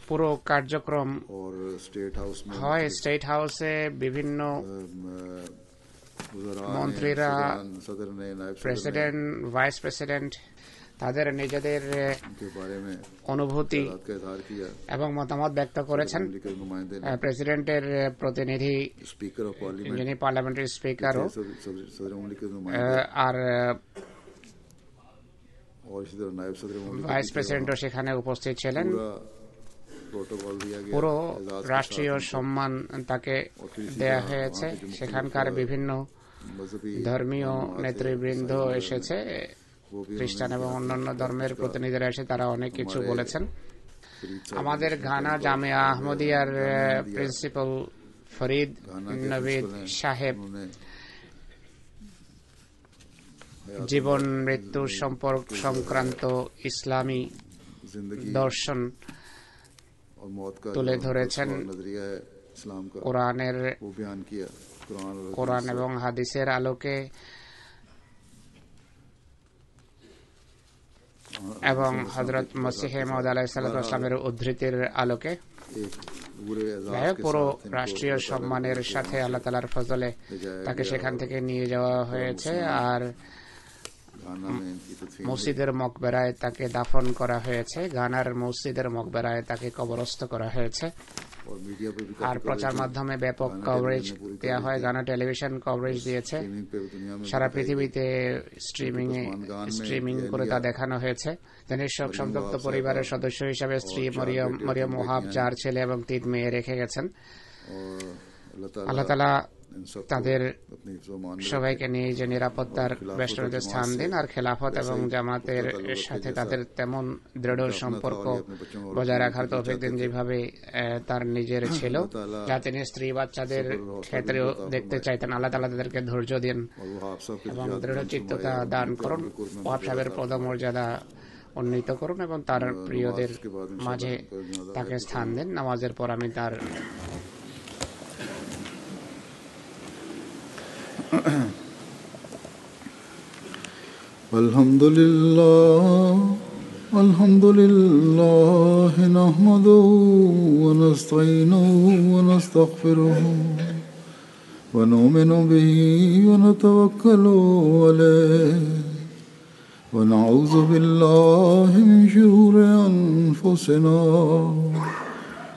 পুরো কার্যক্রম হয় স্টেট হাউসে। বিভিন্ন মন্ত্রীরা, প্রেসিডেন্ট, ভাইস প্রেসিডেন্ট তাদের নিজেদের অনুভূতি এবং মতামত ব্যক্ত করেছেন। প্রেসিডেন্টের প্রতিনিধি যিনি পার্লামেন্টারি স্পিকারও, আর ভাইস প্রেসিডেন্টও সেখানে উপস্থিত ছিলেন। পুরো রাষ্ট্রীয় সম্মান তাকে দেয়া হয়েছে। সেখানকার বিভিন্ন ধর্মীয় নেতৃবৃন্দ এসেছে, খ্রিস্টান এবং অন্যান্য ধর্মের প্রতিনিধিরা এসে তারা অনেক কিছু বলেছেন। আমাদের ঘানা জামিয়া আহমদিয়ার প্রিন্সিপাল ফরিদ নবীদ সাহেব জীবন মৃত্যু সম্পর্ক সংক্রান্ত ইসলামী দর্শন তুলে ধরেছেন। কোরআন এবং হাদিসের আলোকে এবং হযরত মসিহ মাউদ আলাইহিস সালামের উদ্ধৃতির আলোকে পুরো রাষ্ট্রীয় সম্মানের সাথে আল্লাহ তাআলার ফজলে তাকে সেখান থেকে নিয়ে যাওয়া হয়েছে, আর মসজিদের মকবরায় তাকে দাফন করা হয়েছে। গানার মসজিদের মকবরায় তাকে কবরস্থ করা হয়েছে। আর প্রচার মাধ্যমে ব্যাপক কভারেজ দেওয়া হয়। গানা টেলিভিশন কভারেজ দিয়েছে, সারা পৃথিবীতে স্ট্রিমিং করে তা দেখানো হয়েছে। তিনি শোক সন্তপ্ত পরিবারের সদস্য হিসাবে স্ত্রী মরিয়ম ওহাব, 4 ছেলে এবং 3 মেয়ে রেখে গেছেন। আল্লাহ তাআলা তাদের সবাইকে নিয়ে যে নিরাপত্তার বেষ্টনীতে স্থান দিন, আর খেলাফত এবং জামাতের সাথে তাদের তেমন দৃঢ় সম্পর্ক বজায় রাখার তৌফিক দিন যেভাবে তার নিজের ছিল, যা তিনি স্ত্রী বাচ্চাদের ক্ষেত্রেও দেখতে চাইতেন। আল্লাহ তাআলা তাদেরকে ধৈর্য দিন এবং দৃঢ় চিত্ততা দান করুন। ওয়াহাব সাহেবের পদমর্যাদা উন্নীত করুন এবং তার প্রিয়দের মাঝে তাকে স্থান দিন। নামাজের পর আমি তার আলহামদুলিল্লাহ নাহমাদুহু ওয়া নাস্তাঈনুহু ওয়া নাস্তাগফিরুহু ওয়া নু'মিনু বিহি ওয়া নাতাওয়াক্কালু আলাইহি ওয়া নাউযু বিল্লাহি মিন শুরুরি আনফুসিনা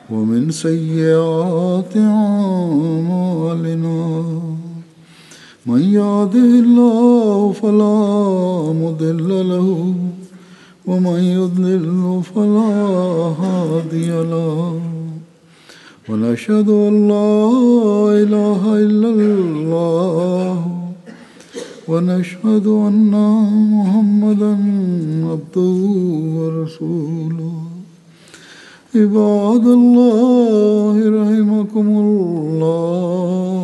ওয়া মিন সাইয়্যাতি আ'মালিনা। من يهده الله فلا مضل له ومن يضلل فلا هادي له ونشهد أن لا إله إلا الله ونشهد أن محمدا عبده ورسوله. عباد الله رحمكم الله،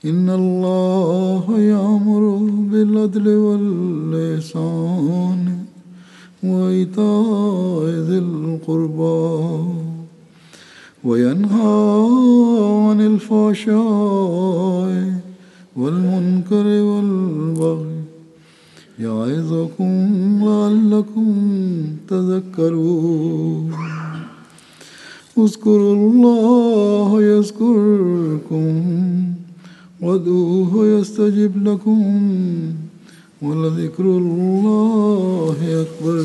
إن الله يأمر بالعدل والإحسان وإيتاء ذي القربى وينهى عن الفحشاء والمنكر والبغي يعظكم لعلكم تذكرون اذكروا الله يذكركم وادعوه يستجب لكم ولذكر الله أكبر